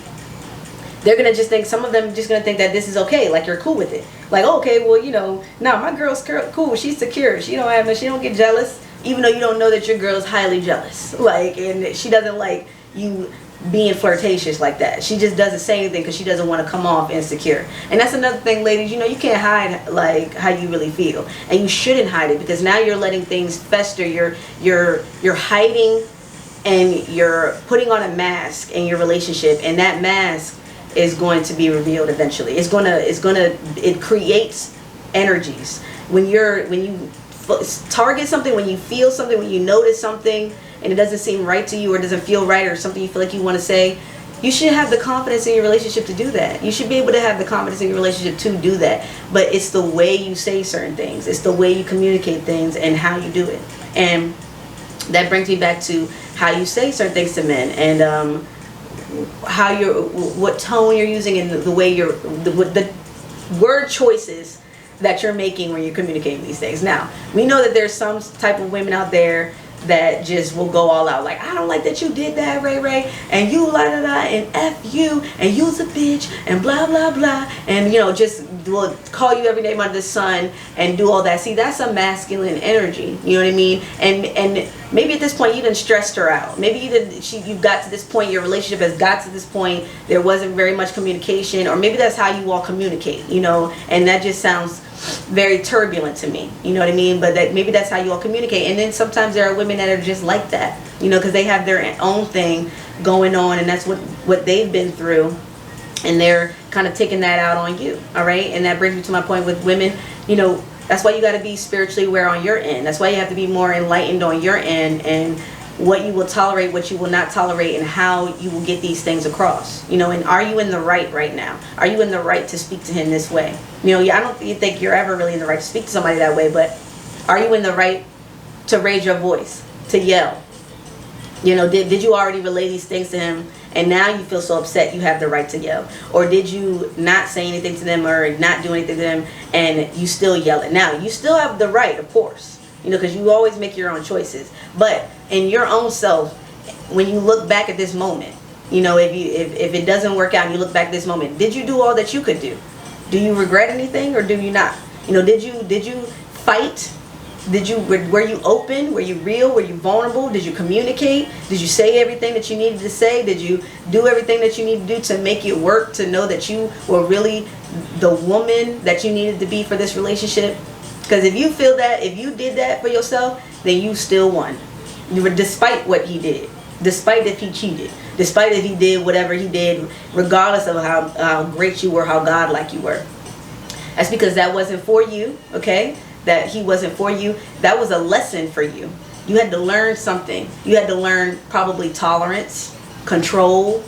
they're going to just think, some of them just going to think that this is okay, like you're cool with it. Like, oh, okay, well, you know, nah, my girl's cool, she's secure, she don't get jealous, even though you don't know that your girl is highly jealous. Like, and she doesn't like you being flirtatious like that. She just doesn't say anything because she doesn't want to come off insecure. And that's another thing, ladies, you know, you can't hide, like, how you really feel. And you shouldn't hide it, because now you're letting things fester. You're hiding, and you're putting on a mask in your relationship, and that mask is going to be revealed eventually. It creates energies. When you target something, when you feel something, when you notice something and it doesn't seem right to you, or doesn't feel right, or something you feel like you want to say, you should have the confidence in your relationship to do that. You should be able to have the confidence in your relationship to do that. But it's the way you say certain things, it's the way you communicate things, and how you do it. And that brings me back to how you say certain things to men, and what tone you're using, and the way the word choices that you're making when you're communicating these things. Now, we know that there's some type of women out there that just will go all out, like, I don't like that you did that, Ray, and you la la la, and F you, and you's a bitch, and blah blah blah, and you know, just will call you every name under the sun and do all that. See, that's a masculine energy, you know what I mean? And maybe at this point you done stressed her out. Maybe you've got to this point, your relationship has got to this point, there wasn't very much communication, or maybe that's how you all communicate, you know, and that just sounds very turbulent to me. You know what I mean? But that maybe that's how you all communicate. And then sometimes there are women that are just like that, you know, because they have their own thing going on, and that's what they've been through, and they're kind of taking that out on you. All right. And that brings me to my point with women. You know, that's why you got to be spiritually aware on your end. That's why you have to be more enlightened on your end, and what you will tolerate, what you will not tolerate, and how you will get these things across. You know, and are you in the right now? Are you in the right to speak to him this way? You know, I don't think you're ever really in the right to speak to somebody that way, but are you in the right to raise your voice, to yell? You know, did you already relay these things to him, and now you feel so upset you have the right to yell? Or did you not say anything to them or not do anything to them and you still yell it? Now, you still have the right, of course, you know, because you always make your own choices. But in your own self, when you look back at this moment, you know, if it doesn't work out and you look back at this moment, did you do all that you could do? Do you regret anything, or do you not? You know, did you fight? Were you open? Were you real? Were you vulnerable? Did you communicate? Did you say everything that you needed to say? Did you do everything that you needed to do to make it work, to know that you were really the woman that you needed to be for this relationship? Because if you feel that, if you did that for yourself, then you still won. You were, despite what he did, despite if he cheated, despite if he did whatever he did, regardless of how great you were, how godlike you were. That's because that wasn't for you, okay? That he wasn't for you. That was a lesson for you. You had to learn something. You had to learn probably tolerance, control.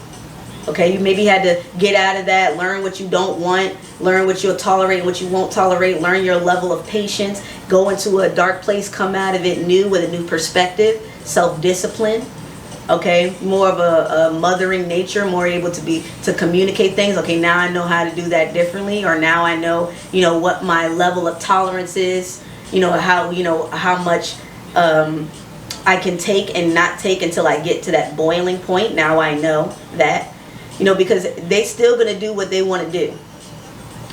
Okay, you maybe had to get out of that, learn what you don't want, learn what you'll tolerate and what you won't tolerate, learn your level of patience, go into a dark place, come out of it new with a new perspective, self-discipline. Okay, more of a mothering nature, more able to communicate things. Okay, now I know how to do that differently, or now I know, you know, what my level of tolerance is, you know, how much I can take and not take until I get to that boiling point. Now I know that, you know, because they still gonna do what they want to do.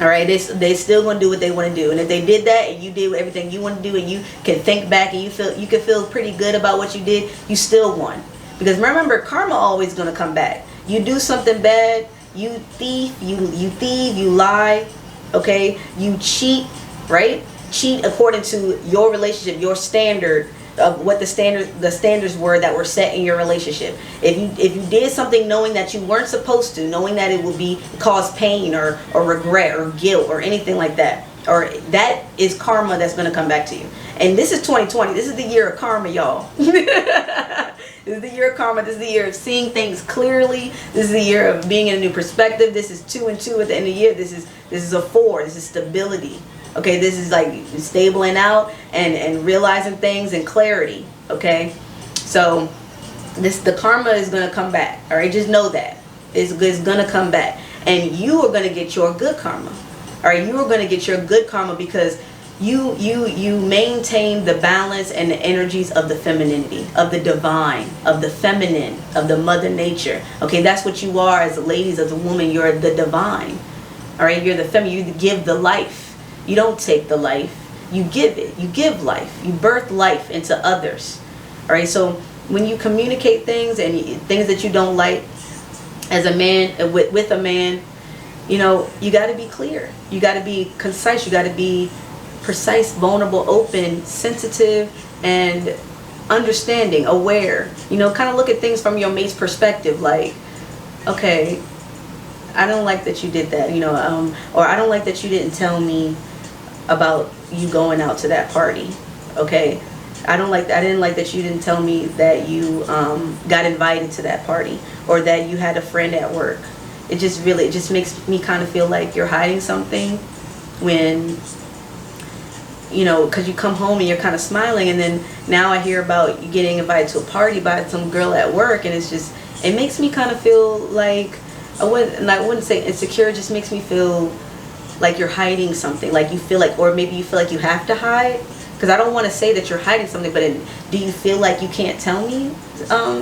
All right, they still gonna do what they want to do, and if they did that and you did everything you want to do, and you can think back and you can feel pretty good about what you did, you still won. Because remember, karma always going to come back. You do something bad, you thief, you lie, okay? You cheat, right? Cheat according to your relationship, your standard of what the standards were that were set in your relationship. If you did something knowing that you weren't supposed to, knowing that it would cause pain or regret or guilt or anything like that, or that is karma that's going to come back to you. And this is 2020. This is the year of karma, y'all. This is the year of karma. This is the year of seeing things clearly. This is the year of being in a new perspective. This is 2 and 2 at the end of the year. This is a 4. This is stability. Okay, this is like stabling out and realizing things and clarity. Okay, so the karma is gonna come back. All right, just know that it's gonna come back, and you are gonna get your good karma. All right, you are gonna get your good karma because you maintain the balance and the energies of the femininity, of the divine, of the feminine, of the mother nature. Okay, that's what you are as ladies, as a woman. You're the divine. All right, you're the feminine. You give the life. You don't take the life. You give it. You give life. You birth life into others. All right, so when you communicate things and things that you don't like as a man, with a man, you know, you got to be clear. You got to be concise. You got to be precise, vulnerable, open, sensitive, and understanding, aware. You know, kind of look at things from your mate's perspective. Like, okay, I don't like that you did that, you know, or I don't like that you didn't tell me about you going out to that party. Okay, I didn't like that you didn't tell me that you got invited to that party, or that you had a friend at work. It just makes me kind of feel like you're hiding something when, you know, because you come home and you're kind of smiling, and then now I hear about you getting invited to a party by some girl at work, and it makes me kind of feel like, I wouldn't say insecure, it just makes me feel like you're hiding something, like you feel like, or maybe you feel like you have to hide, because I don't want to say that you're hiding something, but do you feel like you can't tell me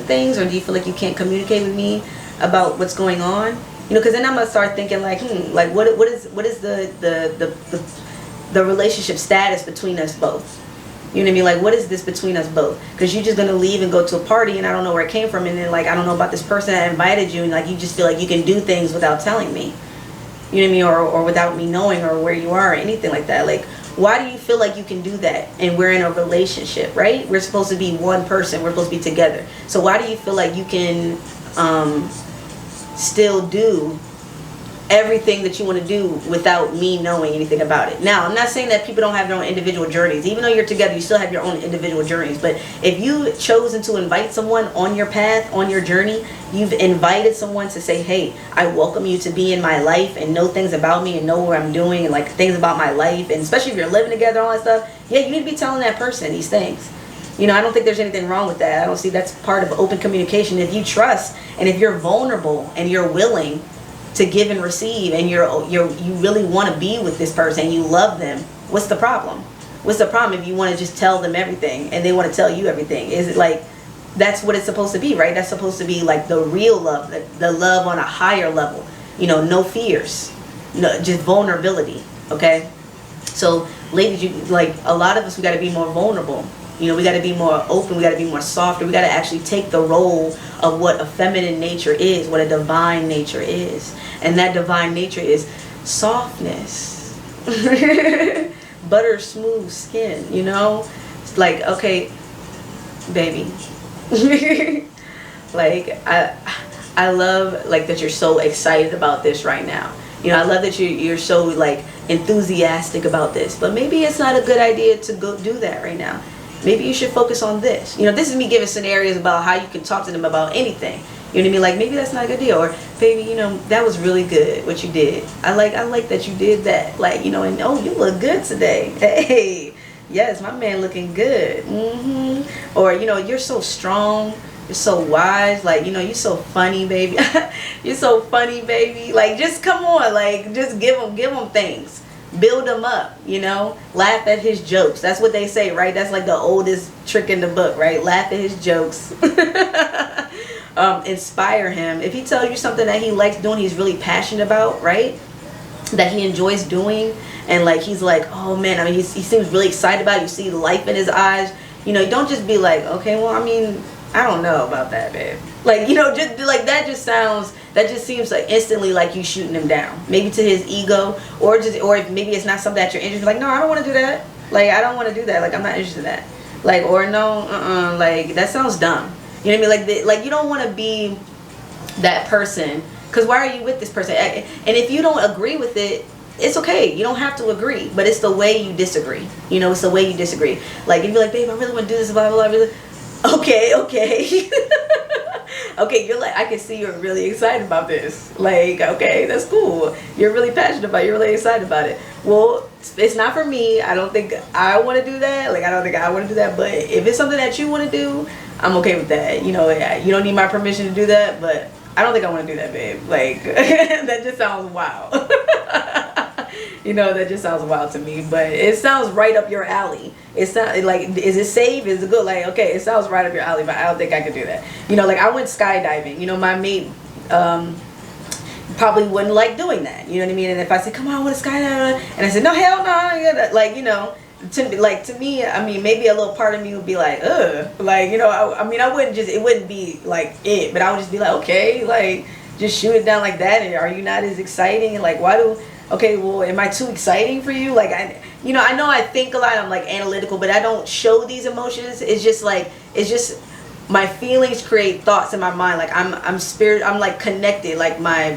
things, or do you feel like you can't communicate with me about what's going on? You know, because then I'm gonna start thinking like, like what is the relationship status between us both? You know what I mean? Like, what is this between us both? Because you're just gonna leave and go to a party, and I don't know where it came from, and then like I don't know about this person that invited you, and like you just feel like you can do things without telling me. You know what I mean? Or without me knowing, or where you are, or anything like that. Like, Why do you feel like you can do that? And we're in a relationship, right? We're supposed to be one person. We're supposed to be together. So why do you feel like you can still do everything that you want to do without me knowing anything about it? Now, I'm not saying that people don't have their own individual journeys. Even though you're together, you still have your own individual journeys. But if you chosen to invite someone on your path, on your journey, you've invited someone to say, hey, I welcome you to be in my life and know things about me and know what I'm doing and like things about my life. And especially if you're living together, all that stuff, yeah, you need to be telling that person these things. You know, I don't think there's anything wrong with that. I don't see that's part of open communication. If you trust and if you're vulnerable and you're willing to give and receive, and you really want to be with this person, you love them, what's the problem? What's the problem if you want to just tell them everything and they want to tell you everything? Is it like, that's what it's supposed to be, right? That's supposed to be like the real love, the love on a higher level. You know, no fears, no, just vulnerability. Okay, so ladies, you like, a lot of us, we got to be more vulnerable. You know, we got to be more open. We got to be more softer. We got to actually take the role of what a feminine nature is, what a divine nature is. And that divine nature is softness, butter smooth skin, you know? It's like, okay, baby. Like, I love like that you're so excited about this right now. You know, I love that you're so like enthusiastic about this. But maybe it's not a good idea to go do that right now. Maybe you should focus on this. You know, this is me giving scenarios about how you can talk to them about anything. You know what I mean? Like, maybe that's not a good deal. Or, baby, you know, that was really good, what you did. I like that you did that. Like, you know, and, oh, you look good today. Hey, yes, my man looking good. Or, you know, you're so strong. You're so wise. Like, you know, you're so funny, baby. You're so funny, baby. Like, just come on. Like, just give them things. Build him up, you know, laugh at his jokes. That's what they say, right? That's like the oldest trick in the book, right? Laugh at his jokes. Inspire him. If he tells you something that he likes doing, he's really passionate about, right? That he enjoys doing, and like he's like, oh man, I mean, he seems really excited about it. You see life in his eyes. You know, you don't just be like, okay, well, I mean, I don't know about that, babe. Like, you know, just like that just seems like instantly like you shooting him down. Maybe to his ego, or if maybe it's not something that you're interested in. Like, no, I don't want to do that. Like, I don't want to do that. Like, I'm not interested in that. Like, or no, like, that sounds dumb. You know what I mean? Like you don't want to be that person. Because why are you with this person? And if you don't agree with it, it's okay. You don't have to agree. But it's the way you disagree. You know, it's the way you disagree. Like, if you're like, babe, I really want to do this, blah, blah, blah. Okay. Okay, you're like, I can see you're really excited about this. Like, okay, that's cool. You're really passionate about it. You're really excited about it. Well, it's not for me. I don't think I want to do that. Like, I don't think I want to do that. But if it's something that you want to do, I'm okay with that. You know, you don't need my permission to do that. But I don't think I want to do that, babe. Like, that just sounds wild. You know, that just sounds wild to me, but it sounds right up your alley. It's not like, is it safe? Is it good? Like, okay, it sounds right up your alley, but I don't think I could do that. You know, like I went skydiving. You know, my mate probably wouldn't like doing that. You know what I mean? And if I said, come on, I want to skydive, and I said, no, hell no, like, you know, to me, I mean, maybe a little part of me would be like, ugh, like, you know, I mean, it wouldn't be like it, but I would just be like, okay, like, just shoot it down like that. And are you not as exciting? And like, okay, well, am I too exciting for you? Like, I know I think a lot, I'm like analytical, but I don't show these emotions. It's just my feelings create thoughts in my mind. Like I'm like connected. Like my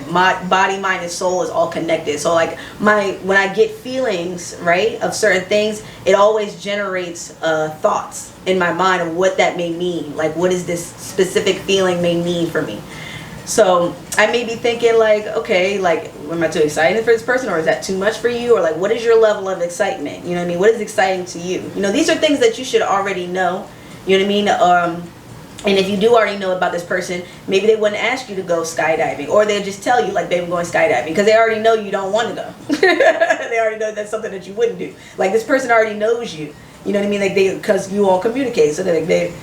body, mind, and soul is all connected. So like when I get feelings, right, of certain things, it always generates thoughts in my mind of what that may mean. Like, what is this specific feeling may mean for me? So I may be thinking like, okay, like, am I too excited for this person, or is that too much for you? Or like, what is your level of excitement? You know what I mean? What is exciting to you? You know, these are things that you should already know. You know what I mean? And if you do already know about this person, maybe they wouldn't ask you to go skydiving, or they'll just tell you like, babe, I'm going skydiving, because they already know you don't want to go. They already know that's something that you wouldn't do. Like, this person already knows you. You know what I mean? Like, because you all communicate, so they're like, babe,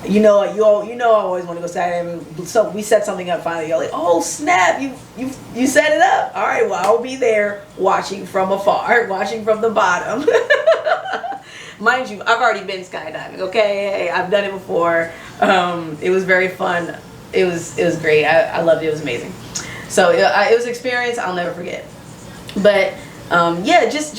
you know, I always want to go skydiving. So we set something up finally. You're like, oh snap, you set it up. All right, well, I'll be there watching from afar, watching from the bottom. Mind you, I've already been skydiving. Okay, hey, I've done it before. It was very fun. It was great. I loved it. It was amazing. So it was an experience I'll never forget. But Yeah, just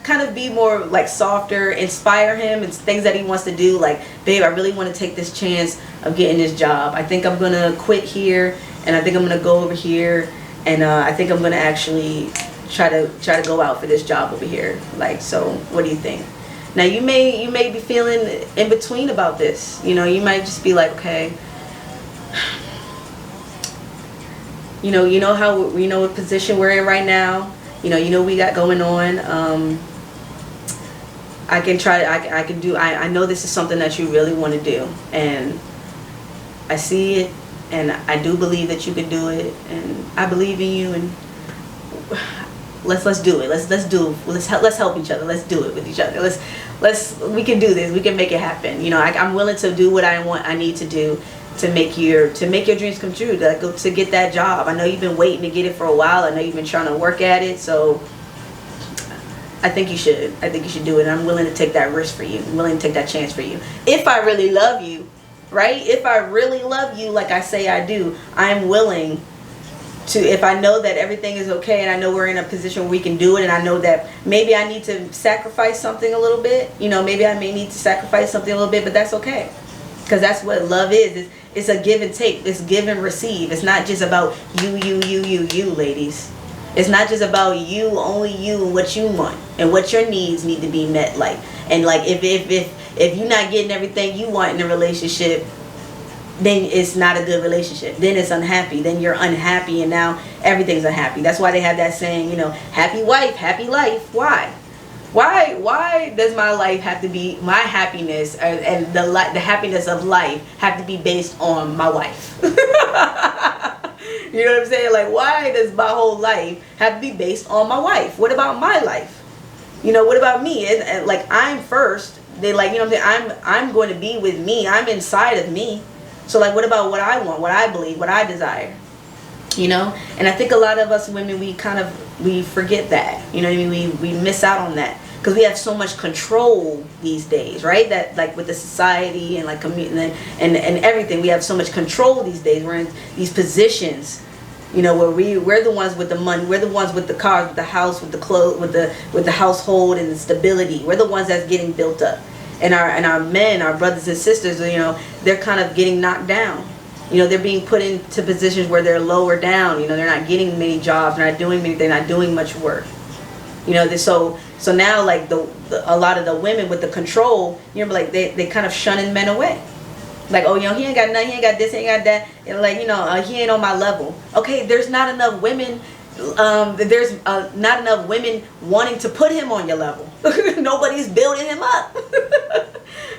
kind of be more like softer, inspire him and things that he wants to do. Like, babe, I really want to take this chance of getting this job. I think I'm gonna quit here, and I think I'm gonna go over here, and I think I'm gonna actually try to go out for this job over here. Like, so what do you think? Now you may be feeling in between about this. You might just be like, okay, you know how what position we're in right now. We got going on. I can try. I can do. I know this is something that you really want to do, and I see it, and I do believe that you can do it, and I believe in you, and let's do it. Let's help each other. Let's do it with each other. We can do this. We can make it happen. I'm willing to do what I need to do to make your dreams come true. To get that job. I know you've been waiting to get it for a while. I know you've been trying to work at it. So I think you should. I think you should do it. I'm willing to take that risk for you. I'm willing to take that chance for you. If I really love you, right? If I really love you, like I say I do, I'm willing to, if I know that everything is okay and I know we're in a position where we can do it, and I know that maybe I need to sacrifice something a little bit, maybe I may need to sacrifice something a little bit, but that's okay. Because that's what love is. It's a give and take. It's give and receive. It's not just about you, ladies. It's not just about you, only you, and what you want and what your needs need to be met. Like, and like if you're not getting everything you want in a relationship, then it's not a good relationship. Then it's unhappy. Then you're unhappy, and now everything's unhappy. That's why they have that saying, happy wife, happy life. Why? Why does my life have to be, my happiness and the happiness of life have to be based on my wife? You know what I'm saying? Like, why does my whole life have to be based on my wife? What about my life? What about me? And like, I'm first. They like, what I'm saying? I'm going to be with me. I'm inside of me. So like, what about what I want, what I believe, what I desire? And I think a lot of us women, we forget that. You know what I mean? We miss out on that because we have so much control these days, right? That like with the society and like community and everything, we have so much control these days. We're in these positions, where we're the ones with the money, we're the ones with the cars, with the house, with the clothes, with the household and the stability. We're the ones that's getting built up, and our men, our brothers and sisters, they're kind of getting knocked down. They're being put into positions where they're lower down. They're not getting many jobs. They're not doing much work. So now like a lot of the women with the control, like they kind of shunning men away. Like, oh, he ain't got nothing, he ain't got this, he ain't got that. And like, he ain't on my level. Okay, there's not enough women. There's not enough women wanting to put him on your level. Nobody's building him up.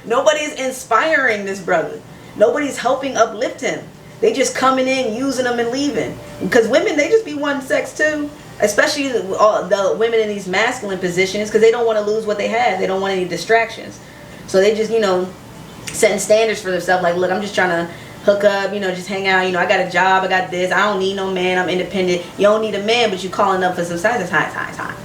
Nobody's inspiring this brother. Nobody's helping uplift him. They just coming in, using them, and leaving. Because women, they just be one sex too. Especially the women in these masculine positions, because they don't want to lose what they have. They don't want any distractions. So they just, setting standards for themselves. Like, look, I'm just trying to hook up, just hang out. I got a job, I got this. I don't need no man. I'm independent. You don't need a man, but you calling up for some size. It's time.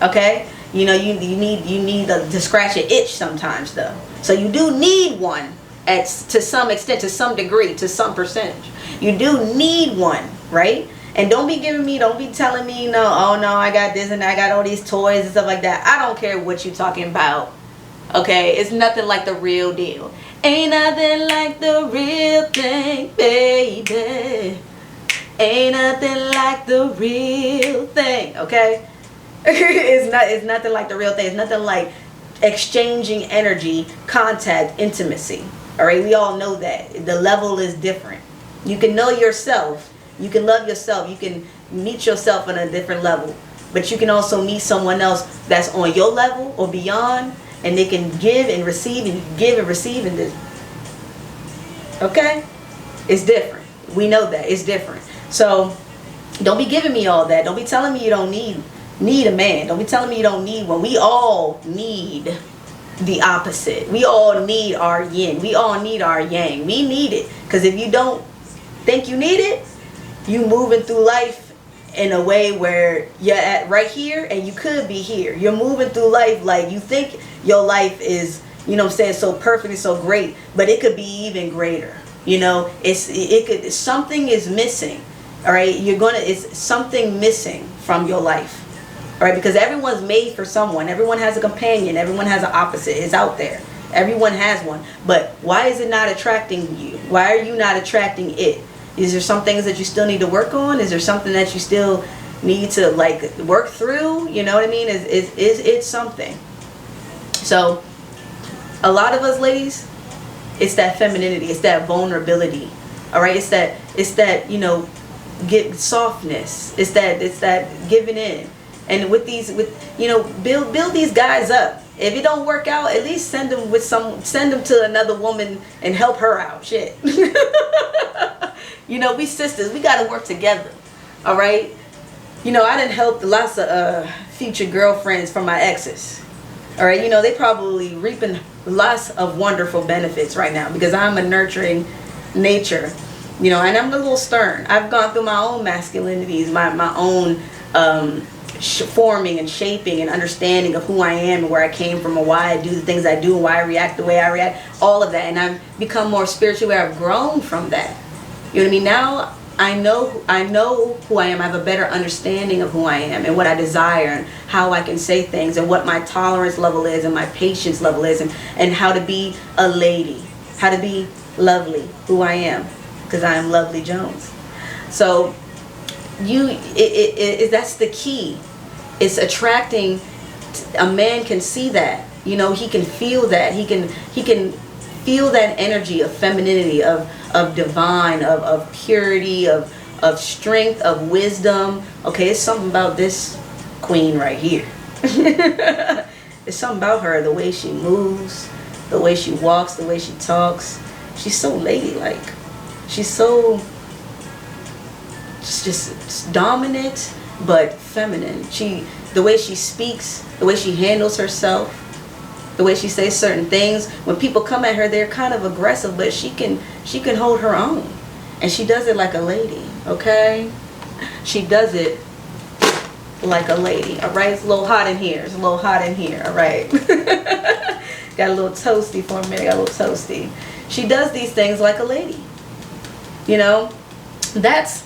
Okay? You need to scratch your itch sometimes, though. So you do need one. To some extent, to some degree, to some percentage, you do need one, right? And don't be telling me I got this and I got all these toys and stuff like that. I don't care what you talking about. Okay, it's nothing like the real deal. Ain't nothing like the real thing, baby. Ain't nothing like the real thing. Okay, it's nothing like the real thing. It's nothing like exchanging energy, contact, intimacy. All right, we all know that. The level is different. You can know yourself. You can love yourself. You can meet yourself on a different level. But you can also meet someone else that's on your level or beyond, and they can give and receive, and you can give and receive. Okay? It's different. We know that. It's different. So don't be giving me all that. Don't be telling me you don't need a man. Don't be telling me you don't need one. We all need the opposite. We all need our yin. We all need our yang. We need it. Because if you don't think you need it, you moving through life in a way where you're at right here and you could be here. You're moving through life like you think your life is, so perfect and so great, but it could be even greater. Something is missing. All right, it's something missing from your life. All right, because everyone's made for someone. Everyone has a companion. Everyone has an opposite. It's out there. Everyone has one. But why is it not attracting you? Why are you not attracting it? Is there some things that you still need to work on? Is there something that you still need to like work through? You know what I mean? Is it something? So a lot of us ladies, it's that femininity, it's that vulnerability. All right, it's that, you know, get softness. It's that giving in. And with you know, build these guys up. If it don't work out, at least send them to another woman and help her out. Shit. You know, we sisters, we got to work together. All right? You know, I done helped lots of future girlfriends from my exes. All right? You know, they probably reaping lots of wonderful benefits right now because I'm a nurturing nature. You know, and I'm a little stern. I've gone through my own masculinities, my own forming and shaping and understanding of who I am and where I came from and why I do the things I do and why I react the way I react, all of that. And I've become more spiritual where I've grown from that. You know what I mean? Now I know who I am. I have a better understanding of who I am and what I desire and how I can say things and what my tolerance level is and my patience level is and how to be a lady, how to be lovely, who I am, because I am Lovely Jones. So that's the key. It's attracting. A man can see that, you know, he can feel that, he can feel that energy of femininity, of divine, of purity, of strength, of wisdom. Okay, it's something about this queen right here. It's something about her, the way she moves, the way she walks, the way she talks. She's so ladylike. She's so just dominant but feminine. The way she speaks, the way she handles herself, the way she says certain things. When people come at her, they're kind of aggressive, but she can hold her own, and she does it like a lady. Okay, she does it like a lady. All right, it's a little hot in here. It's a little hot in here. All right, got a little toasty for a minute. Got a little toasty. She does these things like a lady. You know, that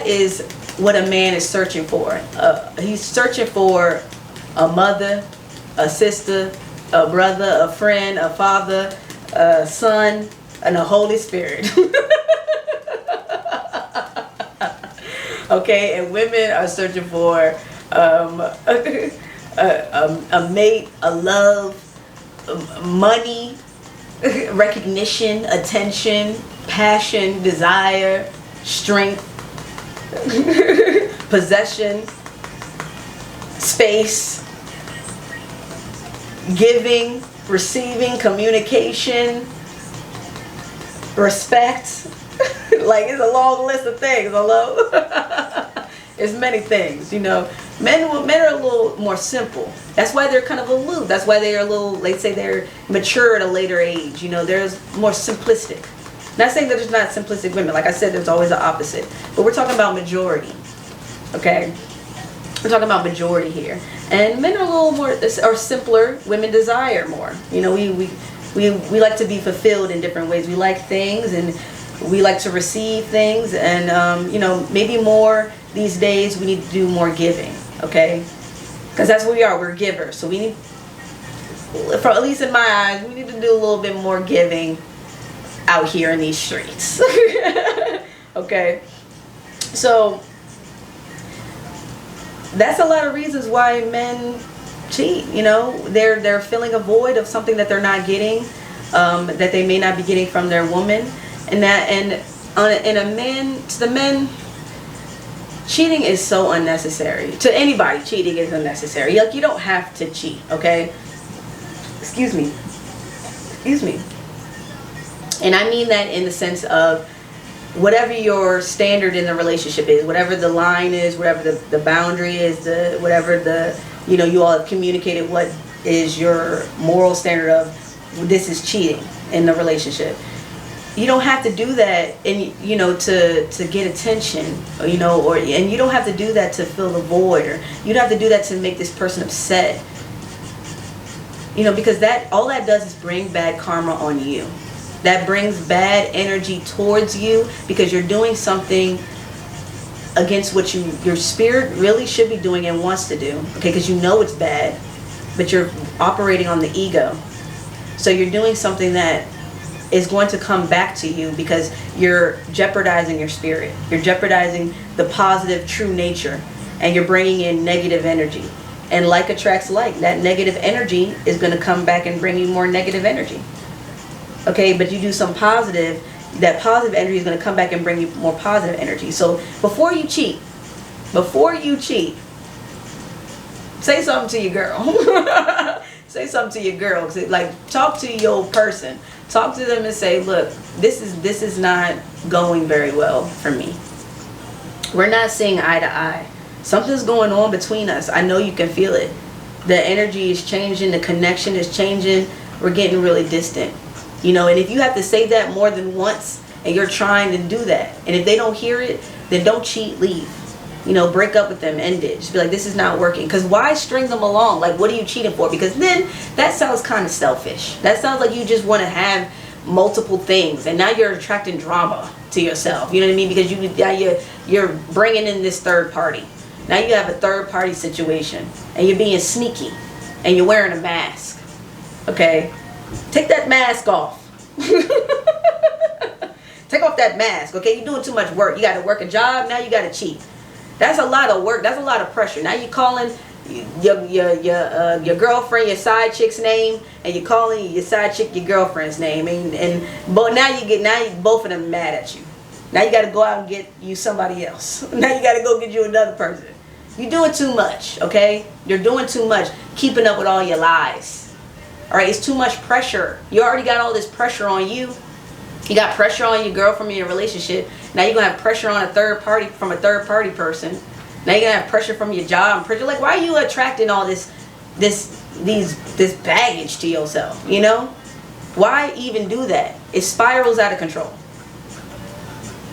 is what a man is searching for. He's searching for a mother, a sister, a brother, a friend, a father, a son, and a Holy Spirit. Okay, and women are searching for a mate, a love, money, recognition, attention, passion, desire, strength, possession, space, giving, receiving, communication, respect. Like, it's a long list of things. Hello. It's many things, you know. Men are a little more simple. That's why they're kind of aloof. That's why they are a little, let's say they're mature at a later age. You know, there's more simplistic. Not saying that there's not simplistic women. Like I said, there's always the opposite. But we're talking about majority. Okay? We're talking about majority here. And men are a little more, or simpler. Women desire more. You know, we like to be fulfilled in different ways. We like things, and we like to receive things. And, you know, maybe more these days we need to do more giving. Okay? Because that's what we are. We're givers. So we need, for at least in my eyes, we need to do a little bit more giving out here in these streets. Okay, so that's a lot of reasons why men cheat. You know, they're filling a void of something that they're not getting, that they may not be getting from their woman, and to the men, cheating is so unnecessary. To anybody, cheating is unnecessary. Like, you don't have to cheat. Okay, excuse me. And I mean that in the sense of whatever your standard in the relationship is, whatever the line is, whatever the boundary is, whatever you know, you all have communicated what is your moral standard of this is cheating in the relationship. You don't have to do that, and you know, to get attention, or, you know, and you don't have to do that to fill the void, or you don't have to do that to make this person upset. You know, because all that does is bring bad karma on you. That brings bad energy towards you because you're doing something against what your spirit really should be doing and wants to do, okay, because you know it's bad, but you're operating on the ego. So you're doing something that is going to come back to you because you're jeopardizing your spirit. You're jeopardizing the positive, true nature, and you're bringing in negative energy. And like attracts like. That negative energy is going to come back and bring you more negative energy. Okay, but you do some positive, that positive energy is going to come back and bring you more positive energy. So before you cheat, say something to your girl. Say something to your girl. Like, talk to your person. Talk to them and say, look, this is not going very well for me. We're not seeing eye to eye. Something's going on between us. I know you can feel it. The energy is changing. The connection is changing. We're getting really distant. You know, and if you have to say that more than once and you're trying to do that, and if they don't hear it, then don't cheat, leave. You know, break up with them, end it. Just be like, this is not working. Because why string them along? Like, what are you cheating for? Because then that sounds kind of selfish. That sounds like you just want to have multiple things, and now you're attracting drama to yourself. You know what I mean? Because you're bringing in this third party. Now you have a third party situation, and you're being sneaky, and you're wearing a mask. Okay, take that mask off. Take off that mask. Okay, you're doing too much work. You got to work a job. Now you got to cheat. That's a lot of work. That's a lot of pressure. Now you're calling your girlfriend your side chick's name, and you're calling your side chick your girlfriend's name, but now both of them mad at you. Now you got to go out and get you somebody else. Now you got to go get you another person. You're doing too much. Okay, you're doing too much. Keeping up with all your lies. All right, it's too much pressure. You already got all this pressure on you. You got pressure on your girlfriend in your relationship. Now you're gonna have pressure on a third party person. Now you're gonna have pressure from your job and pressure. Like, why are you attracting all this baggage to yourself? You know, why even do that? It spirals out of control.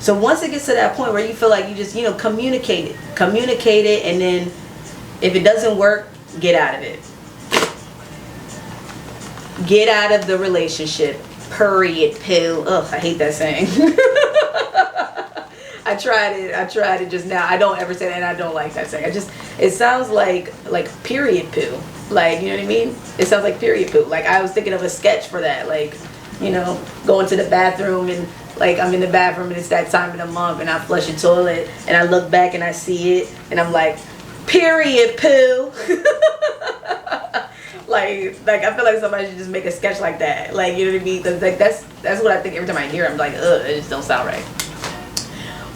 So once it gets to that point where you feel like you just, communicate it, and then if it doesn't work, get out of it. Get out of the relationship. Period. Pill. Ugh, I hate that saying. I tried it just now. I don't ever say that, and I don't like that saying. It sounds like period poo. Like, you know what I mean? It sounds like period poo. Like, I was thinking of a sketch for that. Like, going to the bathroom, and like I'm in the bathroom and it's that time of the month, and I flush the toilet and I look back and I see it and I'm like, period poo. Like I feel like somebody should just make a sketch like that. Like, you know what I mean? Cause like that's what I think every time I hear it. I'm like, ugh, it just don't sound right.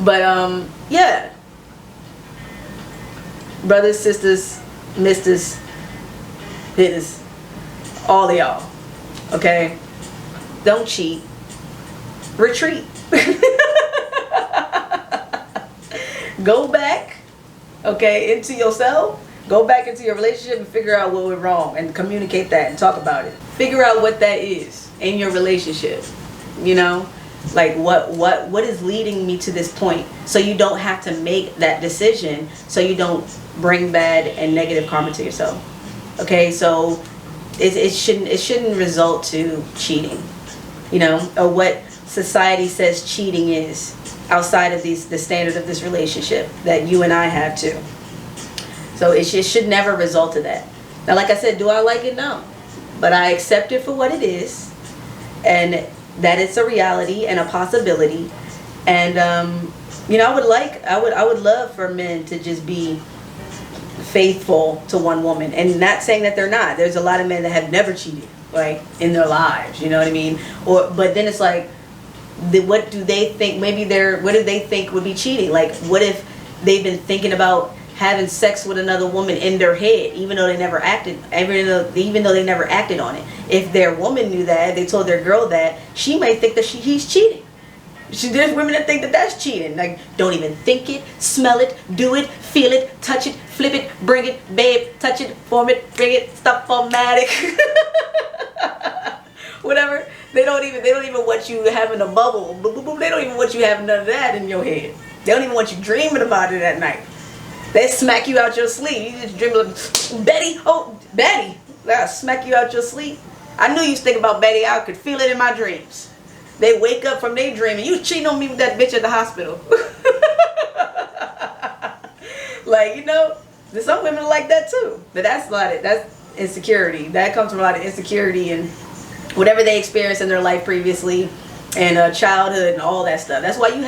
But yeah, brothers, sisters, misters, hitters, all of y'all, okay? Don't cheat. Retreat. Go back, okay, into yourself. Go back into your relationship and figure out what went wrong and communicate that and talk about it. Figure out what that is in your relationship. Like what is leading me to this point, so you don't have to make that decision, so you don't bring bad and negative karma to yourself. Okay, so it shouldn't result to cheating, or what society says cheating is outside of the standard of this relationship that you and I have too. So it should never result to that. Now, like I said, do I like it? No. But I accept it for what it is, and that it's a reality and a possibility. And I would love for men to just be faithful to one woman, and not saying that they're not. There's a lot of men that have never cheated, like, in their lives, you know what I mean? But then it's like, what do they think? What do they think would be cheating? Like, what if they've been thinking about having sex with another woman in their head, even though they never acted on it? If their woman knew that, they told their girl that, she may think that he's cheating. There's women that think that that's cheating. Like, don't even think it, smell it, do it, feel it, touch it, flip it, bring it, babe, touch it, form it, bring it, stuff-o-matic. Whatever. They don't even want you having a bubble. They don't even want you having none of that in your head. They don't even want you dreaming about it at night. They smack you out your sleep. You just dream of Betty. They'll smack you out your sleep. I knew you was thinking about Betty. I could feel it in my dreams. They wake up from their dream and you cheating on me with that bitch at the hospital. Like, you know, there's some women like that too. But that's insecurity. That comes from a lot of insecurity and whatever they experienced in their life previously, and childhood and all that stuff. That's why you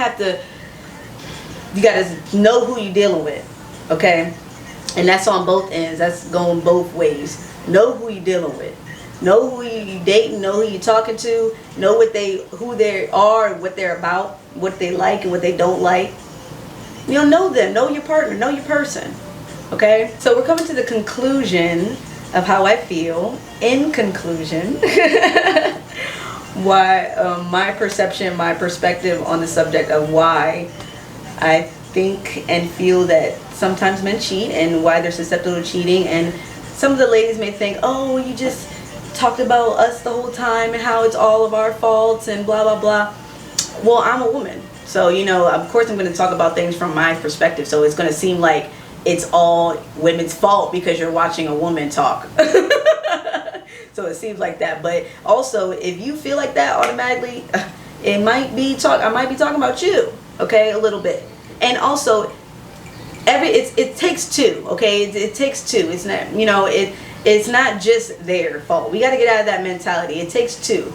gotta know who you're dealing with, okay? And that's on both ends. That's going both ways. Know who you're dealing with. Know who you dating. Know who you're talking to. Know who they are, what they're about, what they like and what they don't like. You know them. Know your partner. Know your person. Okay? So we're coming to the conclusion of how I feel. In conclusion, why my perception, my perspective on the subject of why I think and feel that sometimes men cheat and why they're susceptible to cheating. And some of the ladies may think, oh, you just talked about us the whole time and how it's all of our faults and blah, blah, blah. Well, I'm a woman. So, you know, of course I'm going to talk about things from my perspective. So it's going to seem like it's all women's fault because you're watching a woman talk. So it seems like that. But also, if you feel like that automatically, I might be talking about you, okay, a little bit. And also, it takes two, okay? It takes two. It's not, you know, it's not just their fault. We got to get out of that mentality. It takes two.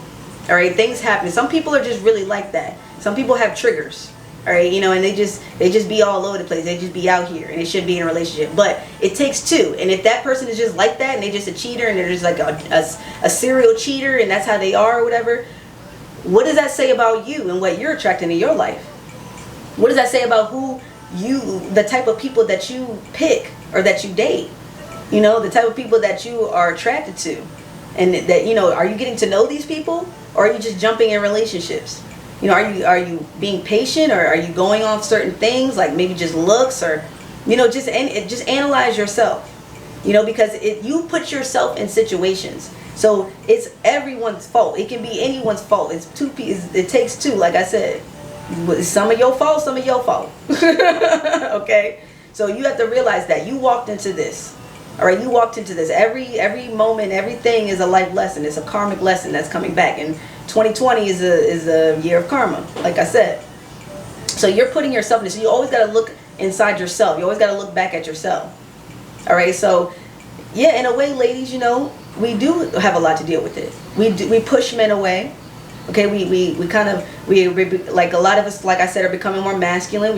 All right, things happen. Some people are just really like that. Some people have triggers. All right, you know, and they just be all over the place. They just be out here, and they should be in a relationship. But it takes two. And if that person is just like that, and they're just a cheater, and they're just like a serial cheater, and that's how they are or whatever, what does that say about you and what you're attracting in your life? What does that say about the type of people that you pick or that you date? You know, the type of people that you are attracted to. And that, you know, are you getting to know these people, or are you just jumping in relationships? You know, are you being patient, or are you going on certain things like maybe just looks, or, you know, just analyze yourself. You know, because you put yourself in situations. So it's everyone's fault. It can be anyone's fault. It takes two, like I said. Some of your fault, some of your fault. Okay? So you have to realize that you walked into this. All right, you walked into this. Every moment, everything is a life lesson. It's a karmic lesson that's coming back. And 2020 is a year of karma, like I said. So you're putting yourself in this. So you always got to look inside yourself. You always got to look back at yourself. All right, so yeah, in a way, ladies, you know, we do have a lot to deal with it. We push men away. Okay, we like a lot of us, like I said, are becoming more masculine.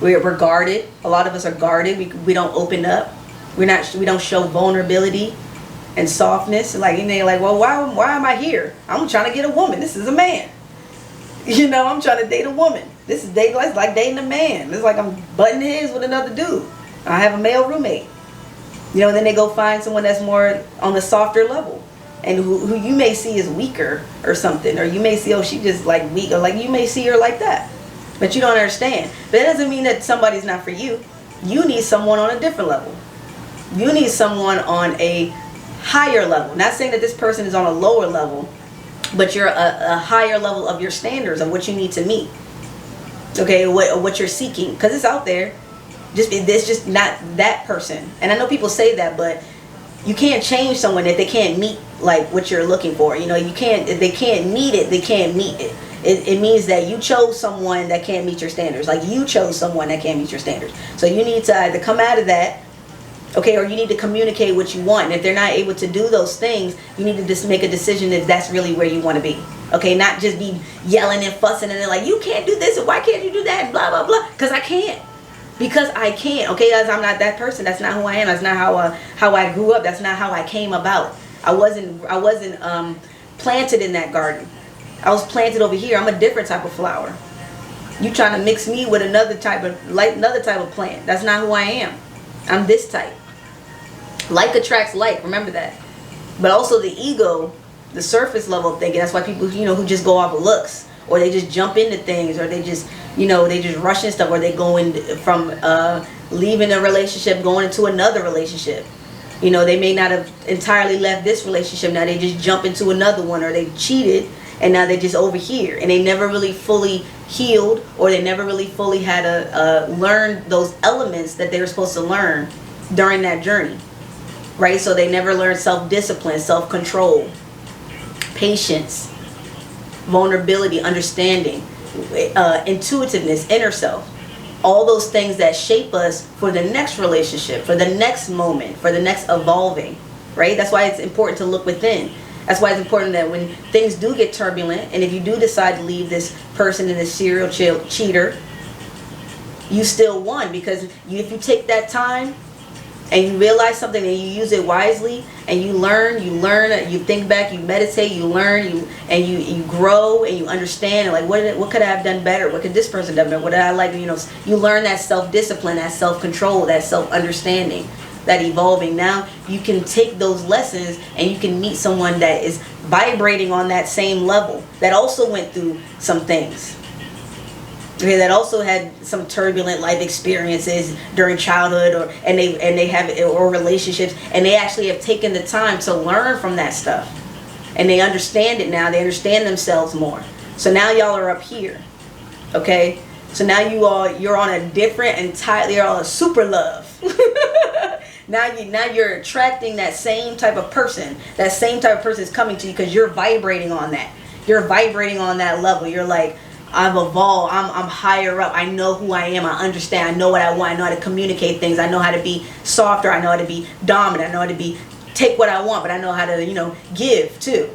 We're guarded. A lot of us are guarded. We don't open up. We don't show vulnerability and softness. Like, and they're like, well, why am I here? I'm trying to get a woman. This is a man. You know, I'm trying to date a woman. This is like dating a man. It's like I'm butting heads with another dude. I have a male roommate. You know, and then they go find someone that's more on the softer level, and who you may see as weaker or something, or you may see, oh, she just like weak, or like you may see her like that, but you don't understand. But that doesn't mean that somebody's not for you. You need someone on a different level. You need someone on a higher level. Not saying that this person is on a lower level, but you're a higher level of your standards of what you need to meet. Okay, what you're seeking, because it's out there. It's just not that person. And I know people say that, but you can't change someone if they can't meet like what you're looking for. You know, you can't. If they can't meet it, they can't meet it. It means that you chose someone that can't meet your standards. Like you chose someone that can't meet your standards. So you need to either come out of that, okay, or you need to communicate what you want. And if they're not able to do those things, you need to just make a decision if that's really where you want to be. Okay, not just be yelling and fussing and they're like, you can't do this and why can't you do that and blah, blah, blah. Because I can't. Because I can't. Okay, guys, I'm not that person. That's not who I am. That's not how I grew up. That's not how I came about. I wasn't planted in that garden. I was planted over here. I'm a different type of flower. You trying to mix me with another type of plant. That's not who I am. I'm this type. Like attracts like. Remember that. But also the ego, the surface level of thinking. That's why people, you know, who just go off of looks, or they just jump into things, or they just, you know, they just rush into stuff, or they go in from leaving a relationship, going into another relationship. You know, they may not have entirely left this relationship. Now they just jump into another one, or they cheated, and now they're just over here, and they never really fully healed, or they never really fully had learned those elements that they were supposed to learn during that journey, right? So they never learned self-discipline, self-control, patience, vulnerability, understanding, intuitiveness, inner self. all those things that shape us for the next relationship, for the next moment, for the next evolving, right? That's why it's important to look within. That's why it's important that when things do get turbulent, and if you do decide to leave this person and this serial cheater, you still won, because if you take that time and you realize something and you use it wisely, and you learn, you think back, you meditate, you learn, you grow, and you understand, and like, what could I have done better? What could this person have done better? What did I like? You learn that self-discipline, that self-control, that self-understanding, that evolving. Now you can take those lessons and you can meet someone that is vibrating on that same level, that also went through some things. Okay, that also had some turbulent life experiences during childhood, and they have, or relationships, and they actually have taken the time to learn from that stuff, and they understand it now. They understand themselves more. So now y'all are up here, okay? So now you're on a different, entirely, you're on a super love. Now you're attracting that same type of person. That same type of person is coming to you because you're vibrating on that. You're vibrating on that level. You're like, I've evolved, I'm higher up, I know who I am, I understand, I know what I want, I know how to communicate things, I know how to be softer, I know how to be dominant, I know how to take what I want, but I know how to, give too.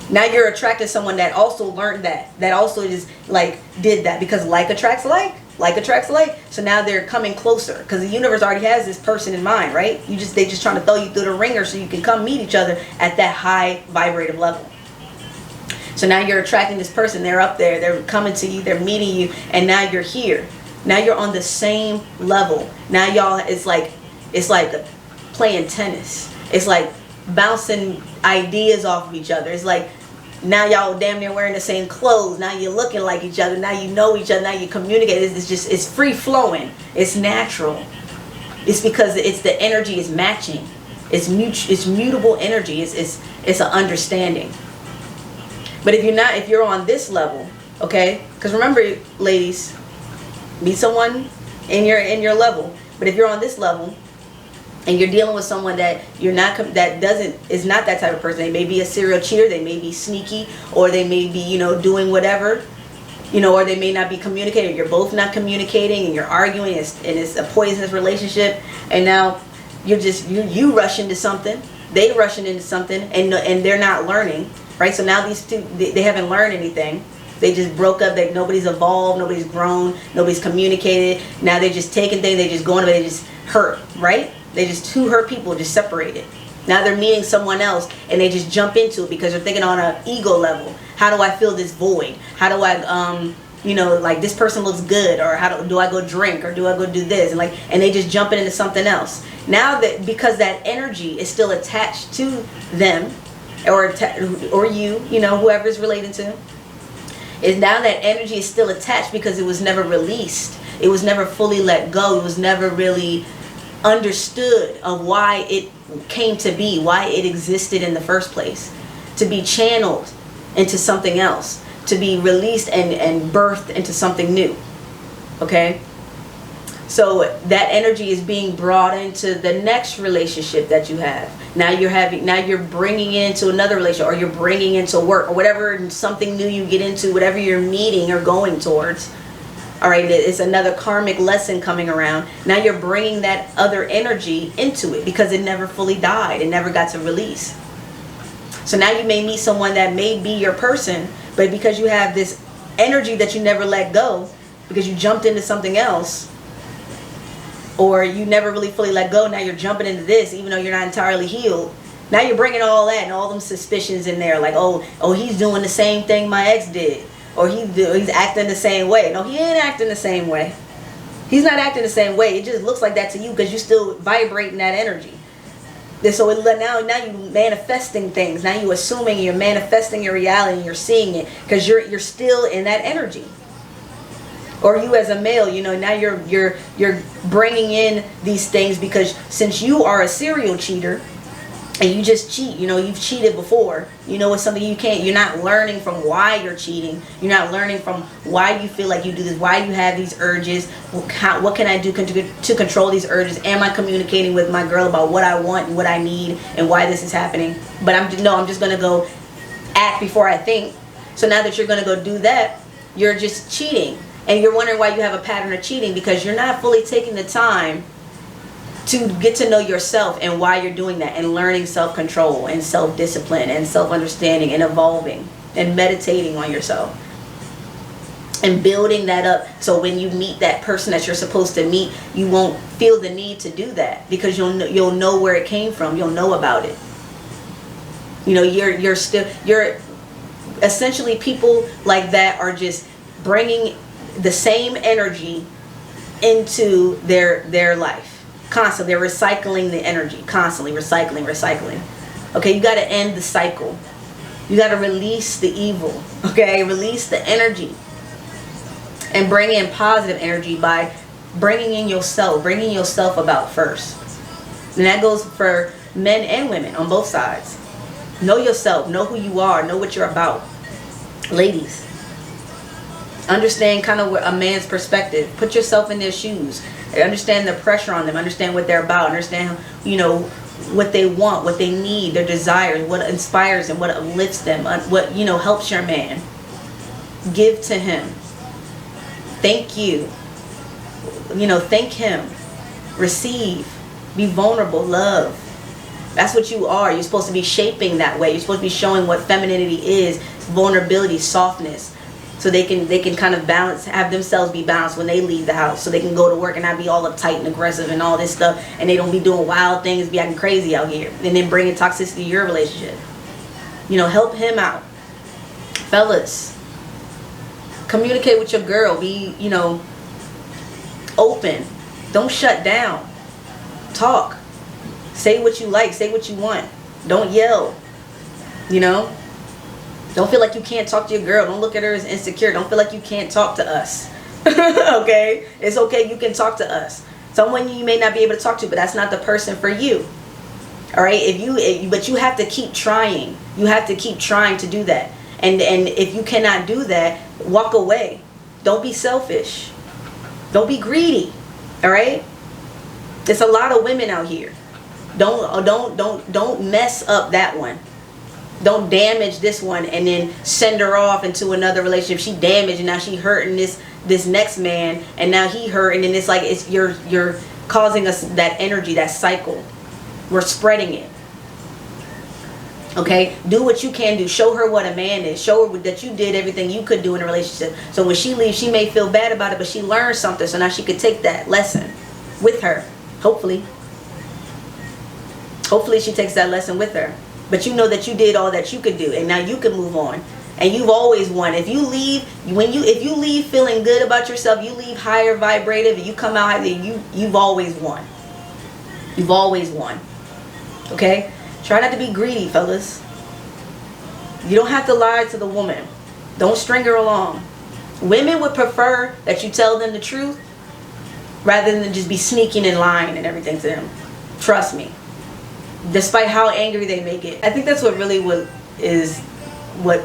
Now you're attracting someone that also learned that also just like did that, because like attracts like attracts like. So now they're coming closer, because the universe already has this person in mind, right? They just trying to throw you through the ringer so you can come meet each other at that high vibrative level. So now you're attracting this person, they're up there, they're coming to you, they're meeting you, and now you're here. Now you're on the same level. Now y'all, it's like playing tennis. It's like bouncing ideas off of each other. It's like now y'all damn near wearing the same clothes. Now you're looking like each other. Now you know each other. Now you communicate. It's free flowing. It's natural. It's because the energy is matching. It's mutable energy. It's an understanding. But if you're on this level, okay? Because remember, ladies, meet someone in your level. But if you're on this level and you're dealing with someone that is not that type of person, they may be a serial cheater, they may be sneaky, or they may be doing whatever, or they may not be communicating. You're both not communicating, and you're arguing, and it's a poisonous relationship. And now you rush into something, they rushing into something, and they're not learning. Right, so now these two, they haven't learned anything. They just broke up. Nobody's evolved. Nobody's grown. Nobody's communicated. Now they're just taking things. They just going to it. They just hurt. Right? They just two hurt people just separated. Now they're meeting someone else, and they just jump into it because they're thinking on an ego level. How do I fill this void? How do I like this person looks good, or do I go drink, or do I go do this, and they just jumping into something else. Now that because that energy is still attached to them. Or you, whoever's relating to, is now that energy is still attached because it was never released. It was never fully let go. It was never really understood of why it came to be, why it existed in the first place. To be channeled into something else. To be released and birthed into something new. Okay? So that energy is being brought into the next relationship that you have. Now you're bringing into another relationship, or you're bringing into work, or whatever, something new you get into, whatever you're meeting or going towards. All right, it's another karmic lesson coming around. Now you're bringing that other energy into it because it never fully died. It never got to release. So now you may meet someone that may be your person, but because you have this energy that you never let go, because you jumped into something else, or you never really fully let go, now you're jumping into this even though you're not entirely healed. Now you're bringing all that and all them suspicions in there, like, oh, he's doing the same thing my ex did, or he's acting the same way. No, he ain't acting the same way. He's not acting the same way. It just looks like that to you because you still vibrating that energy. So now you're manifesting things. Now you're assuming, you're manifesting your reality, and you're seeing it because you're still in that energy. Or you as a male, now you're bringing in these things because since you are a serial cheater and you just cheat, you've cheated before, it's something you're not learning from why you're cheating. You're not learning from why you feel like you do this, why you have these urges, what can I do to control these urges? Am I communicating with my girl about what I want and what I need and why this is happening? But I'm just going to go act before I think. So now that you're going to go do that, you're just cheating. And you're wondering why you have a pattern of cheating, because you're not fully taking the time to get to know yourself and why you're doing that, and learning self-control and self-discipline and self-understanding and evolving and meditating on yourself and building that up, so when you meet that person that you're supposed to meet, you won't feel the need to do that, because you'll know where it came from. You'll know about it. You know, you're essentially, people like that are just bringing the same energy into their life constantly. They're recycling the energy constantly, recycling. Okay, you got to end the cycle. You got to release the evil. Okay, release the energy and bring in positive energy by bringing in yourself, bringing yourself about first. And that goes for men and women on both sides. Know yourself, know who you are, know what you're about. Ladies, understand kind of a man's perspective. Put yourself in their shoes. Understand the pressure on them. Understand what they're about. Understand, you know, what they want, what they need, their desires, what inspires them, what uplifts them, what, you know, helps your man. Give to him. Thank you. You know, thank him. Receive. Be vulnerable. Love. That's what you are. You're supposed to be shaping that way. You're supposed to be showing what femininity is. Vulnerability, softness. So they can kind of balance, have themselves be balanced when they leave the house. So they can go to work and not be all uptight and aggressive and all this stuff. And they don't be doing wild things, be acting crazy out here. And then bringing toxicity to your relationship. You know, help him out. Fellas, communicate with your girl. Be, you know, open. Don't shut down. Talk. Say what you like. Say what you want. Don't yell. You know? Don't feel like you can't talk to your girl. Don't look at her as insecure. Don't feel like you can't talk to us. Okay? It's okay. You can talk to us. Someone you may not be able to talk to, but that's not the person for you. All right? But you have to keep trying. You have to keep trying to do that. And if you cannot do that, walk away. Don't be selfish. Don't be greedy. All right? There's a lot of women out here. Don't mess up that one. Don't damage this one and then send her off into another relationship. She damaged and now she hurting this next man, and now he hurt, and then it's like you're causing us that energy, that cycle. We're spreading it. Okay, do what you can do. Show her what a man is. Show her that you did everything you could do in a relationship. So when she leaves, she may feel bad about it, but she learned something. So now she could take that lesson with her. Hopefully she takes that lesson with her. But you know that you did all that you could do, and now you can move on. And you've always won. If you leave feeling good about yourself, you leave higher vibrative, and you come out higher, you've always won. You've always won. Okay? Try not to be greedy, fellas. You don't have to lie to the woman. Don't string her along. Women would prefer that you tell them the truth rather than just be sneaking and lying and everything to them. Trust me. Despite how angry they make it. I think that's what really what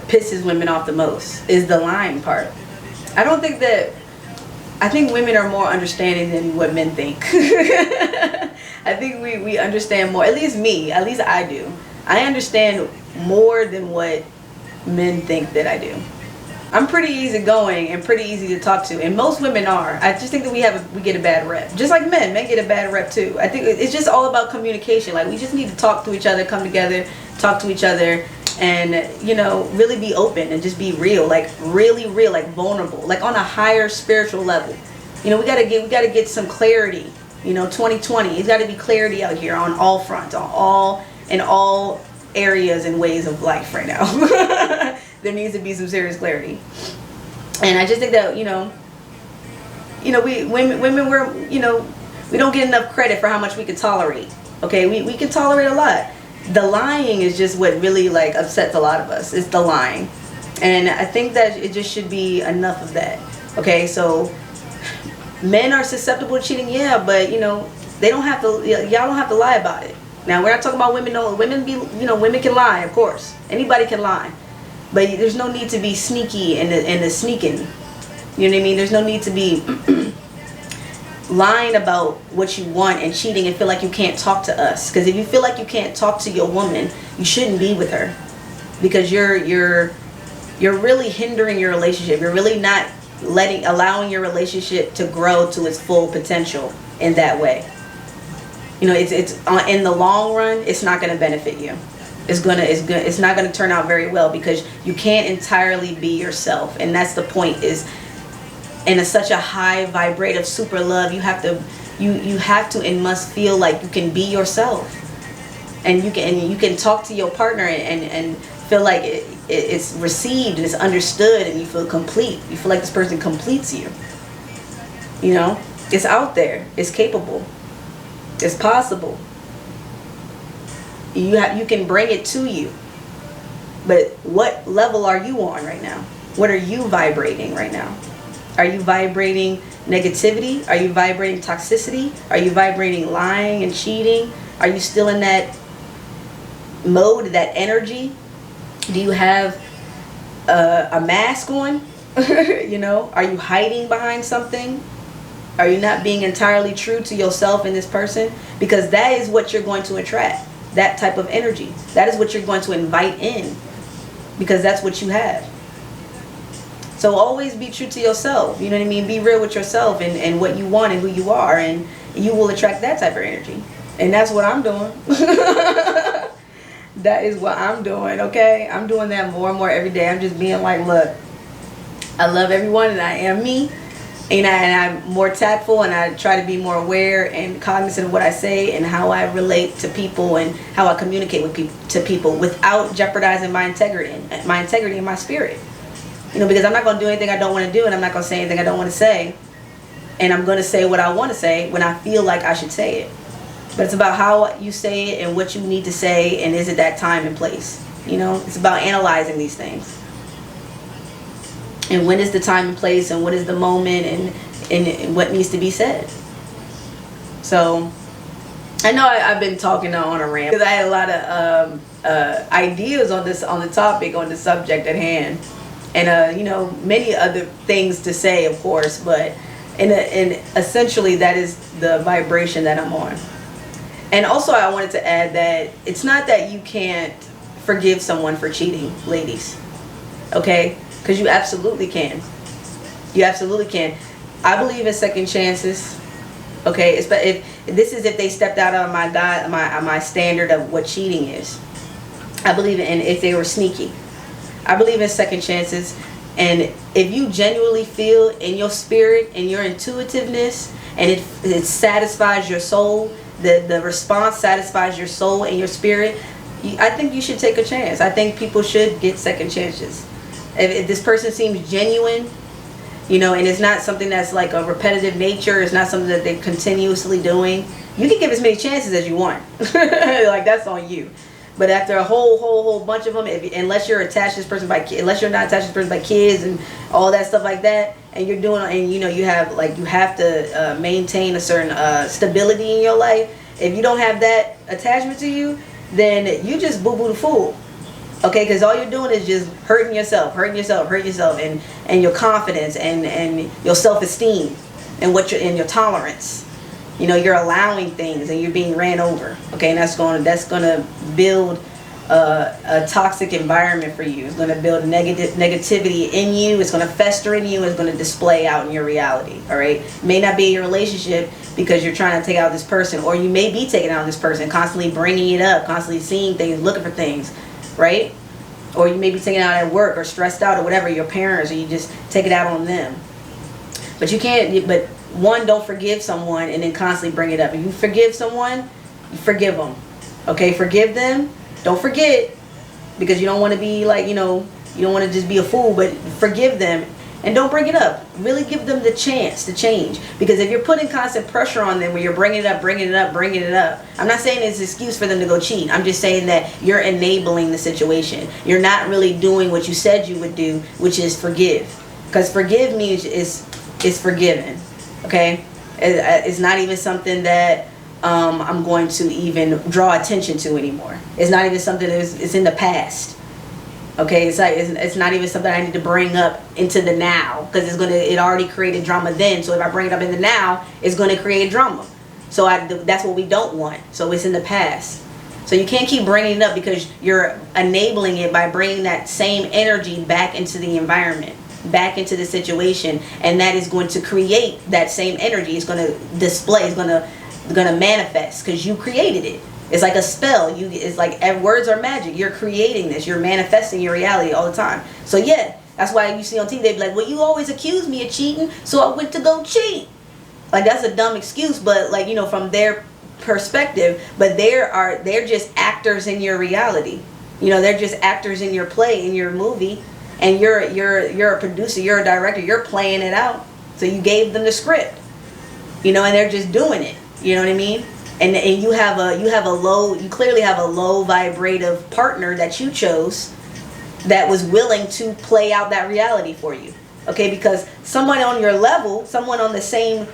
pisses women off the most, is the lying part. I think women are more understanding than what men think. I think we understand more, at least me, at least I do. I understand more than what men think that I do. I'm pretty easygoing and pretty easy to talk to, and most women are. I just think that we get a bad rep. Just like men get a bad rep too. I think it's just all about communication. Like, we just need to talk to each other, come together, talk to each other, and, you know, really be open and just be real, like really real, like vulnerable, like on a higher spiritual level. You know, we gotta get some clarity. You know, 2020, it's got to be clarity out here on all fronts, in all areas and ways of life right now. There needs to be some serious clarity. And I just think that, you know, we women we don't get enough credit for how much we can tolerate. Okay, we can tolerate a lot. The lying is just what really like upsets a lot of us. It's the lying. And I think that it just should be enough of that. Okay, so men are susceptible to cheating, yeah, but you know, they don't have to, y'all don't have to lie about it. Now, we're not talking about women. No, women can lie, of course. Anybody can lie. But there's no need to be sneaky and the sneaking. You know what I mean? There's no need to be lying about what you want and cheating and feel like you can't talk to us. Because if you feel like you can't talk to your woman, you shouldn't be with her. Because you're really hindering your relationship. You're really not allowing your relationship to grow to its full potential in that way. You know, it's in the long run, it's not going to benefit you. It's not going to turn out very well, because you can't entirely be yourself, and that's the point. Is in such a high vibrative super love, you have to and must feel like you can be yourself, and you can talk to your partner and feel like it's received and it's understood, and you feel complete. You feel like this person completes you. You know, it's out there. It's capable. It's possible. You can bring it to you. But what level are you on right now? What are you vibrating right now? Are you vibrating negativity? Are you vibrating toxicity? Are you vibrating lying and cheating? Are you still in that mode, that energy? Do you have a mask on? You know, are you hiding behind something? Are you not being entirely true to yourself and this person? Because that is what you're going to attract. That type of energy. That is what you're going to invite in, because that's what you have. So always be true to yourself. You know what I mean? Be real with yourself and what you want and who you are, and you will attract that type of energy. And that's what I'm doing. That is what I'm doing, okay? I'm doing that more and more every day. I'm just being like, look, I love everyone and I am me. And I'm more tactful, and I try to be more aware and cognizant of what I say and how I relate to people and how I communicate to people without jeopardizing my integrity and my spirit. You know, because I'm not going to do anything I don't want to do, and I'm not going to say anything I don't want to say. And I'm going to say what I want to say when I feel like I should say it. But it's about how you say it and what you need to say, and is it that time and place. You know, it's about analyzing these things. And when is the time and place, and what is the moment, and what needs to be said. So I know I've been talking on a rant, because I had a lot of ideas on the topic, on the subject at hand, and you know, many other things to say, of course, but and essentially that is the vibration that I'm on. And also I wanted to add that it's not that you can't forgive someone for cheating, ladies, okay? Because you absolutely can. You absolutely can. I believe in second chances. Okay, if they stepped out of my standard of what cheating is. I believe in if they were sneaky. I believe in second chances. And if you genuinely feel in your spirit and your intuitiveness, and it satisfies your soul, the response satisfies your soul and your spirit, I think you should take a chance. I think people should get second chances. If this person seems genuine, you know, and it's not something that's like a repetitive nature, it's not something that they're continuously doing, you can give as many chances as you want. Like, that's on you. But after a whole bunch of them, unless you're attached to this person unless you're not attached to this person by kids and all that stuff like that, and you're doing, and you know, you have to maintain a certain stability in your life. If you don't have that attachment to you, then you just boo-boo the fool. Okay, because all you're doing is just hurting yourself, and your confidence and your self-esteem and your tolerance. You know, you're allowing things and you're being ran over. Okay, and that's going to build a toxic environment for you. It's going to build negativity in you. It's going to fester in you. It's going to display out in your reality. All right, it may not be in your relationship because you're trying to take out this person, or you may be taking out this person, constantly bringing it up, constantly seeing things, looking for things. Right? Or you may be taking it out at work, or stressed out, or whatever, your parents, or you just take it out on them. But you can't, but one, don't forgive someone and then constantly bring it up. If you forgive someone, you forgive them. Okay, forgive them. Don't forget, because you don't want to be like, you know, you don't want to just be a fool, but forgive them. And don't bring it up. Really give them the chance to change. Because if you're putting constant pressure on them, where you're bringing it up, I'm not saying it's an excuse for them to go cheat. I'm just saying that you're enabling the situation. You're not really doing what you said you would do, which is forgive. Because forgive means is forgiven. Okay? It's not even something that I'm going to even draw attention to anymore. It's not even something it's in the past. Okay, it's not even something I need to bring up into the now, because it already created drama then. So if I bring it up in the now, it's going to create drama. So that's what we don't want. So it's in the past. So you can't keep bringing it up, because you're enabling it by bringing that same energy back into the environment. back into the situation, and that is going to create that same energy. It's going to display, it's going to manifest, because you created it. It's like a spell. It's like words are magic. You're creating this. You're manifesting your reality all the time. So yeah, that's why you see on TV, they be like, well, you always accuse me of cheating, so I went to go cheat. Like, that's a dumb excuse, but like, from their perspective, but they're just actors in your reality. They're just actors in your play, in your movie, and you're a producer, you're a director, you're playing it out. So you gave them the script, and they're just doing it. You know what I mean? And you clearly have a low vibrative partner that you chose, that was willing to play out that reality for you. Okay, because someone on your level, someone on the same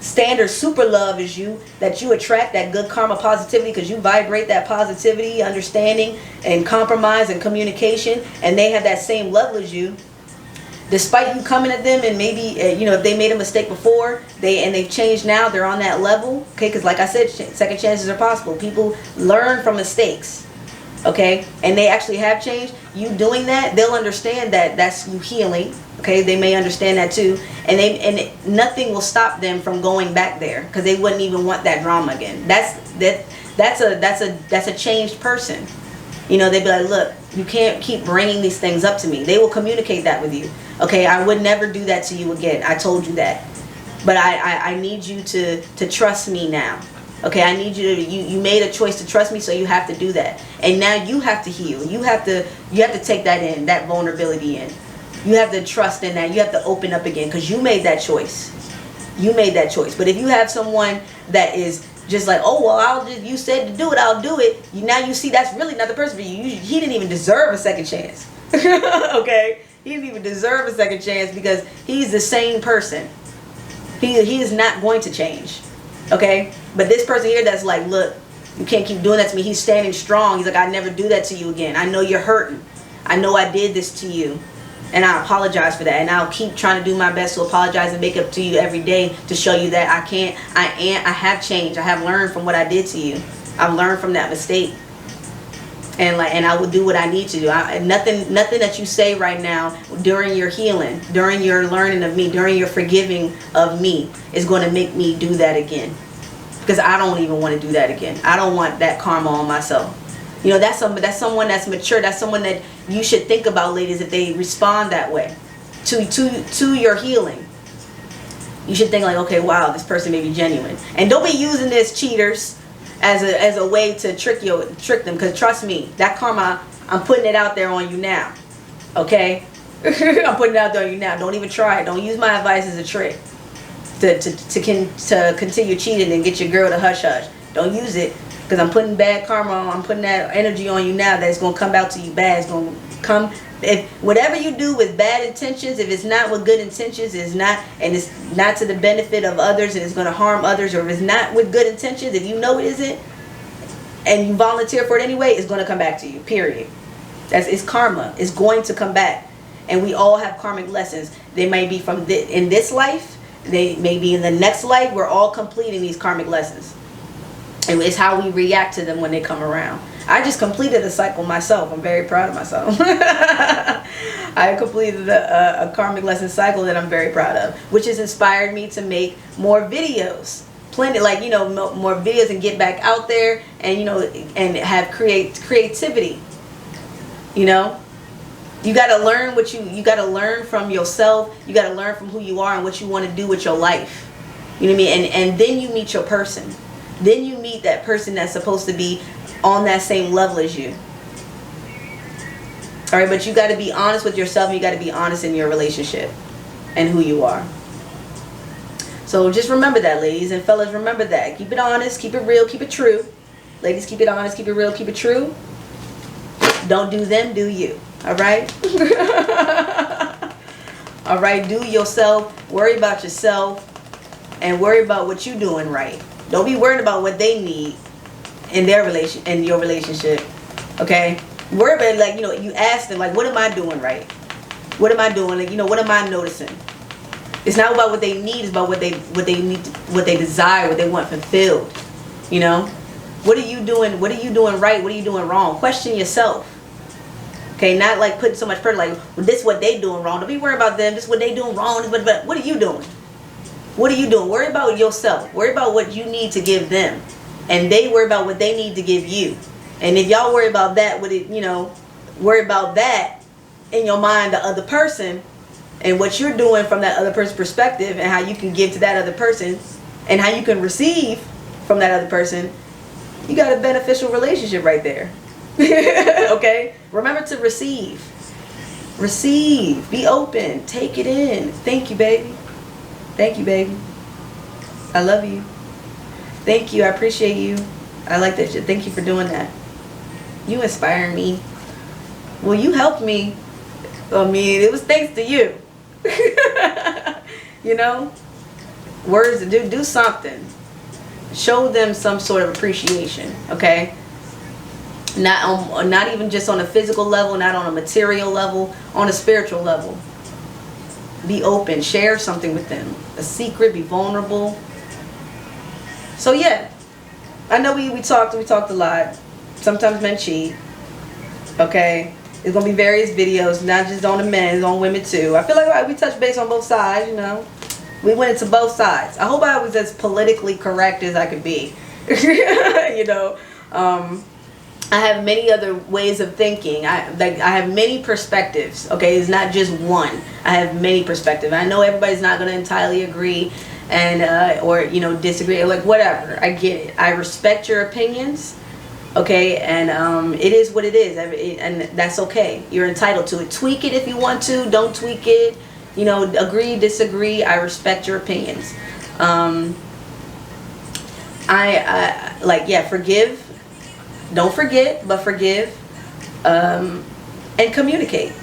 standard super love as you, that you attract, that good karma positivity, because you vibrate that positivity, understanding, and compromise and communication, and they have that same level as you. Despite you coming at them, and maybe if they made a mistake before, they've changed now, they're on that level. Okay, because like I said, second chances are possible. People learn from mistakes. Okay, and they actually have changed. You doing that, they'll understand that that's you healing. Okay, they may understand that too, and nothing will stop them from going back there, because they wouldn't even want that drama again. That's a changed person. They'd be like, look, you can't keep bringing these things up to me. They will communicate that with you. Okay, I would never do that to you again. I told you that, but I need you to trust me now. Okay, I need you to, you made a choice to trust me, so you have to do that. And now you have to heal. You have to take that in, that vulnerability in. You have to trust in that. You have to open up again, because you made that choice. You made that choice. But if you have someone that is just like, oh, well, you said to do it, I'll do it. Now you see that's really not the person for you. He didn't even deserve a second chance. Okay? He didn't even deserve a second chance, because he's the same person. He is not going to change. Okay? But this person here that's like, look, you can't keep doing that to me. He's standing strong. He's like, I never do that to you again. I know you're hurting. I know I did this to you. And I apologize for that. And I'll keep trying to do my best to apologize and make up to you every day, to show you that I have changed. I have learned from what I did to you. I've learned from that mistake. And I will do what I need to do. Nothing that you say right now during your healing, during your learning of me, during your forgiving of me, is going to make me do that again. Because I don't even want to do that again. I don't want that karma on myself. That's someone that's mature. That's someone that you should think about, ladies, if they respond that way to your healing. You should think like, okay, wow, this person may be genuine. And don't be using this, cheaters, as a way to trick them. Because trust me, that karma, I'm putting it out there on you now. Okay? I'm putting it out there on you now. Don't even try it. Don't use my advice as a trick to continue cheating and get your girl to hush hush. Don't use it. Because I'm putting bad karma on, I'm putting that energy on you now that's going to come out to you bad. It's going to come, if whatever you do with bad intentions, if it's not with good intentions, it's not to the benefit of others, and it's going to harm others, or if it's not with good intentions, if you know it isn't, and you volunteer for it anyway, it's going to come back to you, period. It's karma. It's going to come back. And we all have karmic lessons. They may be in this life, they may be in the next life. We're all completing these karmic lessons. And it's how we react to them when they come around. I just completed a cycle myself. I'm very proud of myself. I completed a karmic lesson cycle that I'm very proud of, which has inspired me to make more videos. Plenty, more videos, and get back out there and, and have creativity. You got to learn you got to learn from yourself. You got to learn from who you are and what you want to do with your life. You know what I mean? And then you meet your person. Then you meet that person that's supposed to be on that same level as you. All right, but you got to be honest with yourself. You got to be honest in your relationship and who you are. So just remember that, ladies, and fellas, remember that. Keep it honest, keep it real, keep it true. Ladies, keep it honest, keep it real, keep it true. Don't do them, do you. All right? All right, do yourself. Worry about yourself. And worry about what you're doing right. Don't be worried about what they need in your relationship. Okay? Worry about you ask them, what am I doing right? What am I doing? What am I noticing? It's not about what they need, it's about what they need, what they desire, what they want fulfilled. What are you doing? What are you doing right? What are you doing wrong? Question yourself. Okay, not like putting so much pressure, like, well, this what they doing wrong. Don't be worried about them. This what they doing wrong. But what are you doing? What are you doing? Worry about yourself. Worry about what you need to give them, and they worry about what they need to give you. And if y'all worry about that, worry about that in your mind, the other person, and what you're doing from that other person's perspective, and how you can give to that other person, and how you can receive from that other person. You got a beneficial relationship right there. Okay? Remember to receive. Receive. Be open. Take it in. Thank you, baby. Thank you, baby. I love you. Thank you. I appreciate you. I like that shit. Thank you for doing that. You inspire me. Well, you helped me. I mean, it was thanks to you. You know? Words, do something. Show them some sort of appreciation, okay? Not even just on a physical level, not on a material level, on a spiritual level. Be open, share something with them. A secret, be vulnerable. So yeah, I know we talked a lot. Sometimes men cheat. Okay? There's gonna be various videos, not just on the men, it's on women too. I feel like we touched base on both sides, you know. We went into both sides. I hope I was as politically correct as I could be. You know. I have many other ways of thinking. I have many perspectives. Okay, it's not just one. I have many perspectives. I know everybody's not going to entirely agree, and or disagree. Like whatever. I get it. I respect your opinions. Okay, and it is what it is, and that's okay. You're entitled to it. Tweak it if you want to. Don't tweak it. Agree, disagree. I respect your opinions. Forgive. Don't forget, but forgive, and communicate.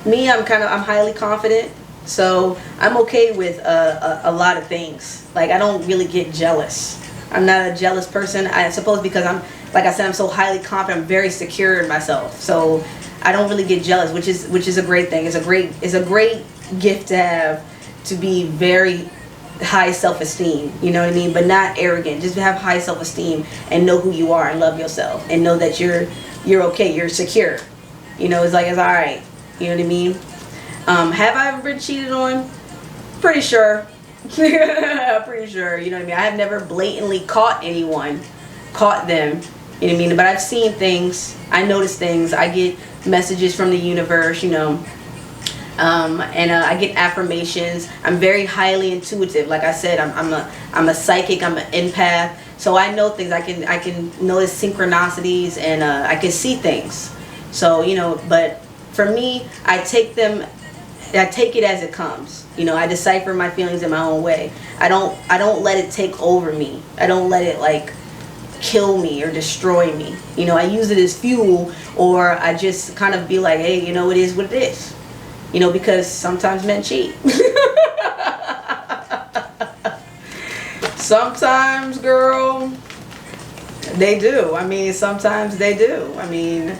Me, I'm highly confident, so I'm okay with a lot of things. Like I don't really get jealous. I'm not a jealous person. I suppose because I'm so highly confident. I'm very secure in myself, so I don't really get jealous, which is a great thing. It's a great gift to have, to be very high self-esteem, you know what I mean, but not arrogant. Just have high self-esteem and know who you are and love yourself and know that you're okay, you're secure. It's like it's all right. You know what I mean? Have I ever been cheated on? Pretty sure. Pretty sure. You know what I mean? I have never blatantly caught them. You know what I mean? But I've seen things. I notice things. I get messages from the universe. And I get affirmations. I'm very highly intuitive. Like I said, I'm a psychic. I'm an empath. So I know things. I can notice synchronicities, and I can see things. So but for me, I take it as it comes. I decipher my feelings in my own way. I don't let it take over me. I don't let it like kill me or destroy me. I use it as fuel, or I just kind of be like, hey, it is what it is. Because sometimes men cheat. Sometimes, girl, they do. I mean, sometimes they do. I mean,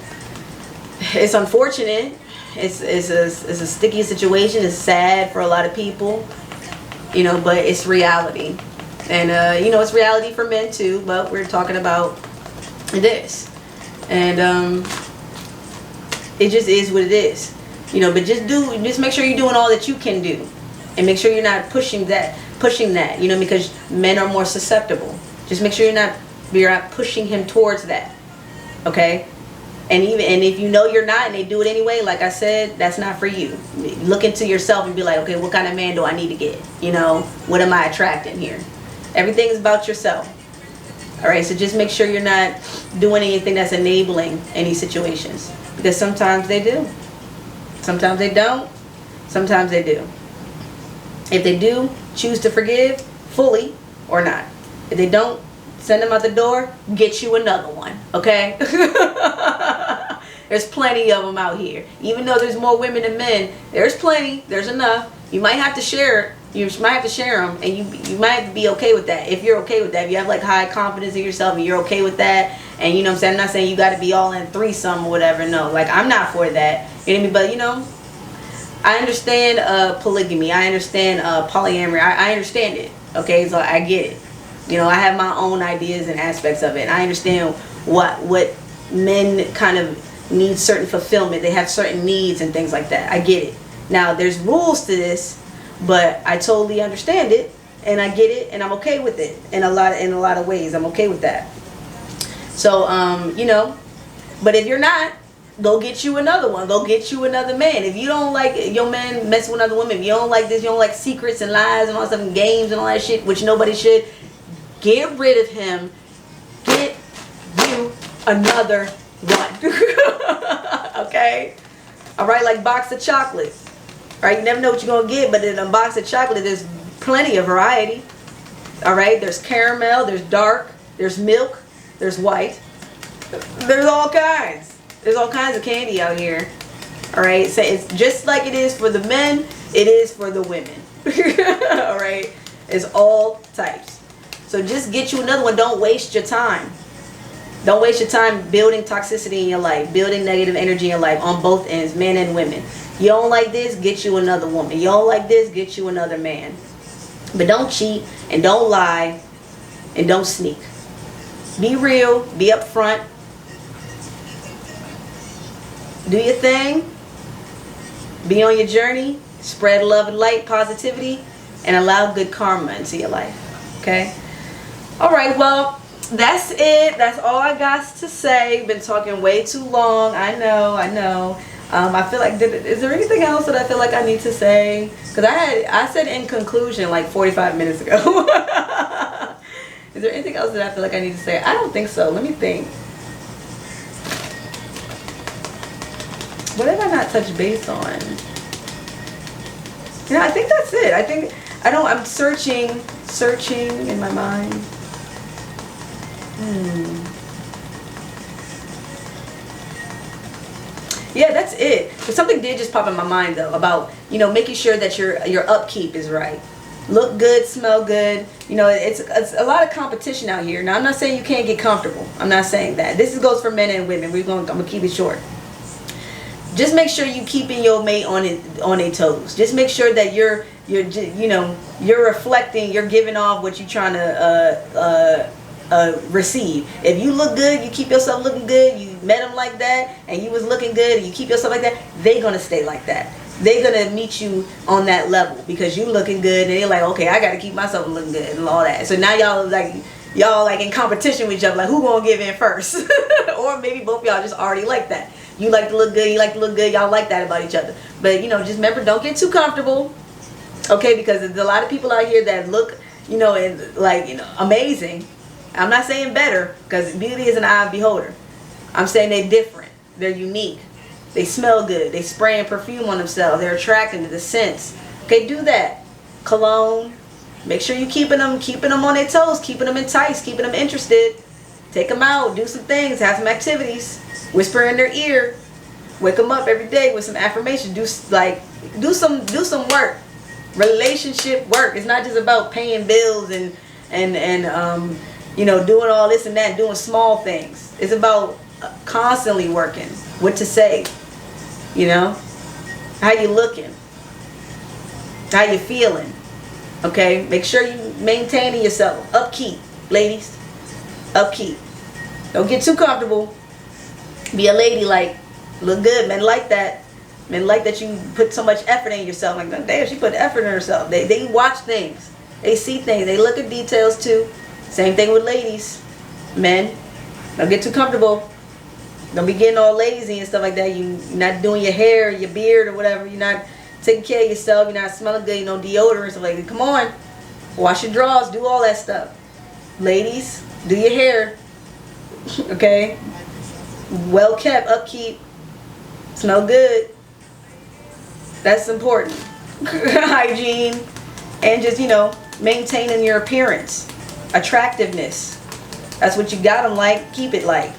it's unfortunate. It's a sticky situation. It's sad for a lot of people. But it's reality. And, it's reality for men too, but we're talking about this. And it just is what it is. But just make sure you're doing all that you can do, and make sure you're not pushing that, because men are more susceptible. Just make sure you're not pushing him towards that, okay? And if you're not, and they do it anyway, like I said, that's not for you. Look into yourself and be like, okay, what kind of man do I need to get? What am I attracting here? Everything is about yourself. All right, so just make sure you're not doing anything that's enabling any situations, because sometimes they do. Sometimes they don't. Sometimes they do. If they do, choose to forgive fully or not. If they don't, send them out the door, get you another one, okay? There's plenty of them out here. Even though there's more women than men, there's plenty. There's enough. You might have to share. You might have to share them, and you might be okay with that. If you're okay with that, if you have like high confidence in yourself and you're okay with that, and you know what I'm saying, I'm not saying you got to be all in threesome or whatever. No, like I'm not for that. You know what I mean? But I understand polygamy. I understand polyamory. I understand it. Okay, so I get it. I have my own ideas and aspects of it. And I understand what men kind of need certain fulfillment. They have certain needs and things like that. I get it. Now, there's rules to this, but I totally understand it, and I get it, and I'm okay with it in a lot of ways. I'm okay with that. So, you know, but if you're not, go get you another one. Go get you another man. If you don't like your man messing with other women, if you don't like this, you don't like secrets and lies and all that stuff and games and all that shit, which nobody should, get rid of him. Get you another one. Okay? Alright, like box of chocolates. Alright, you never know what you're going to get, but in a box of chocolate, there's plenty of variety. Alright, there's caramel, there's dark, there's milk, there's white. There's all kinds. There's all kinds of candy out here. Alright, so it's just like it is for the men, it is for the women. Alright, it's all types. So just get you another one. Don't waste your time. Don't waste your time building toxicity in your life, building negative energy in your life on both ends, men and women. You don't like this, get you another woman. You don't like this, get you another man. But don't cheat and don't lie and don't sneak. Be real, be upfront. Do your thing. Be on your journey. Spread love and light, positivity, and allow good karma into your life. Okay? Alright, well, that's it. That's all I got to say. Been talking way too long. I know. I feel like, is there anything else that I feel like I need to say? Because I said in conclusion like 45 minutes ago. Is there anything else that I feel like I need to say? I don't think so. Let me think. What have I not touched base on? You know, I think that's it. I'm searching in my mind. Yeah, that's it. But something did just pop in my mind though about, you know, making sure that your upkeep is right. Look good, smell good. You know, it's a lot of competition out here. Now, I'm not saying you can't get comfortable. I'm not saying that. This goes for men and women. I'm gonna keep it short. Just make sure you keeping your mate on their toes. Just make sure that you're reflecting, you're giving off what you're trying to receive. If you look good, you keep yourself looking good, you met them like that, and you was looking good, and you keep yourself like that, they gonna stay like that. They gonna meet you on that level because you looking good, and they're like, okay, I gotta keep myself looking good and all that. So now y'all like in competition with each other, like who gonna give in first? Or maybe both y'all just already like that. You like to look good, you like to look good, y'all like that about each other. But you know, just remember, don't get too comfortable. Okay, because there's a lot of people out here that look, you know, and like, you know, amazing. I'm not saying better, because beauty is an eye of beholder. I'm saying they're different. They're unique. They smell good. They spraying perfume on themselves. They're attracting to the scents. Okay, do that. Cologne. Make sure you're keeping them on their toes, keeping them enticed, keeping them interested. Take them out. Do some things. Have some activities. Whisper in their ear. Wake them up every day with some affirmation. Do some work. Relationship work. It's not just about paying bills and you know, doing all this and that, doing small things. It's about constantly working. What to say, you know, how you looking, how you feeling. Okay, make sure you maintaining yourself. Upkeep, ladies. Upkeep. Don't get too comfortable. Be a lady, like, look good. Men like that. Men like that you put so much effort in yourself. Like, damn, she put effort in herself. They watch things. They see things. They look at details too. Same thing with ladies. Men, don't get too comfortable. Don't be getting all lazy and stuff like that. You're not doing your hair, your beard, or whatever. You're not taking care of yourself. You're not smelling good. You know, deodorant and stuff like that. Come on. Wash your drawers. Do all that stuff. Ladies, do your hair. Okay? Well kept, upkeep. Smell good. That's important. Hygiene. And just, you know, maintaining your appearance. Attractiveness. That's what you got them like. Keep it like.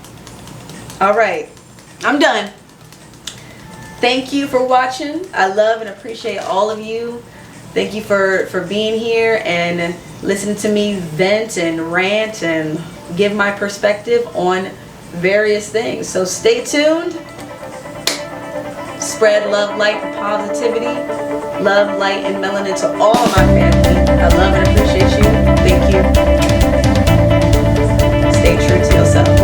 Alright. I'm done. Thank you for watching. I love and appreciate all of you. Thank you for being here and listening to me vent and rant and give my perspective on various things. So stay tuned. Spread love, light, and positivity. Love, light, and melanin to all my family. I love and appreciate you. Thank you. Stay true to yourself.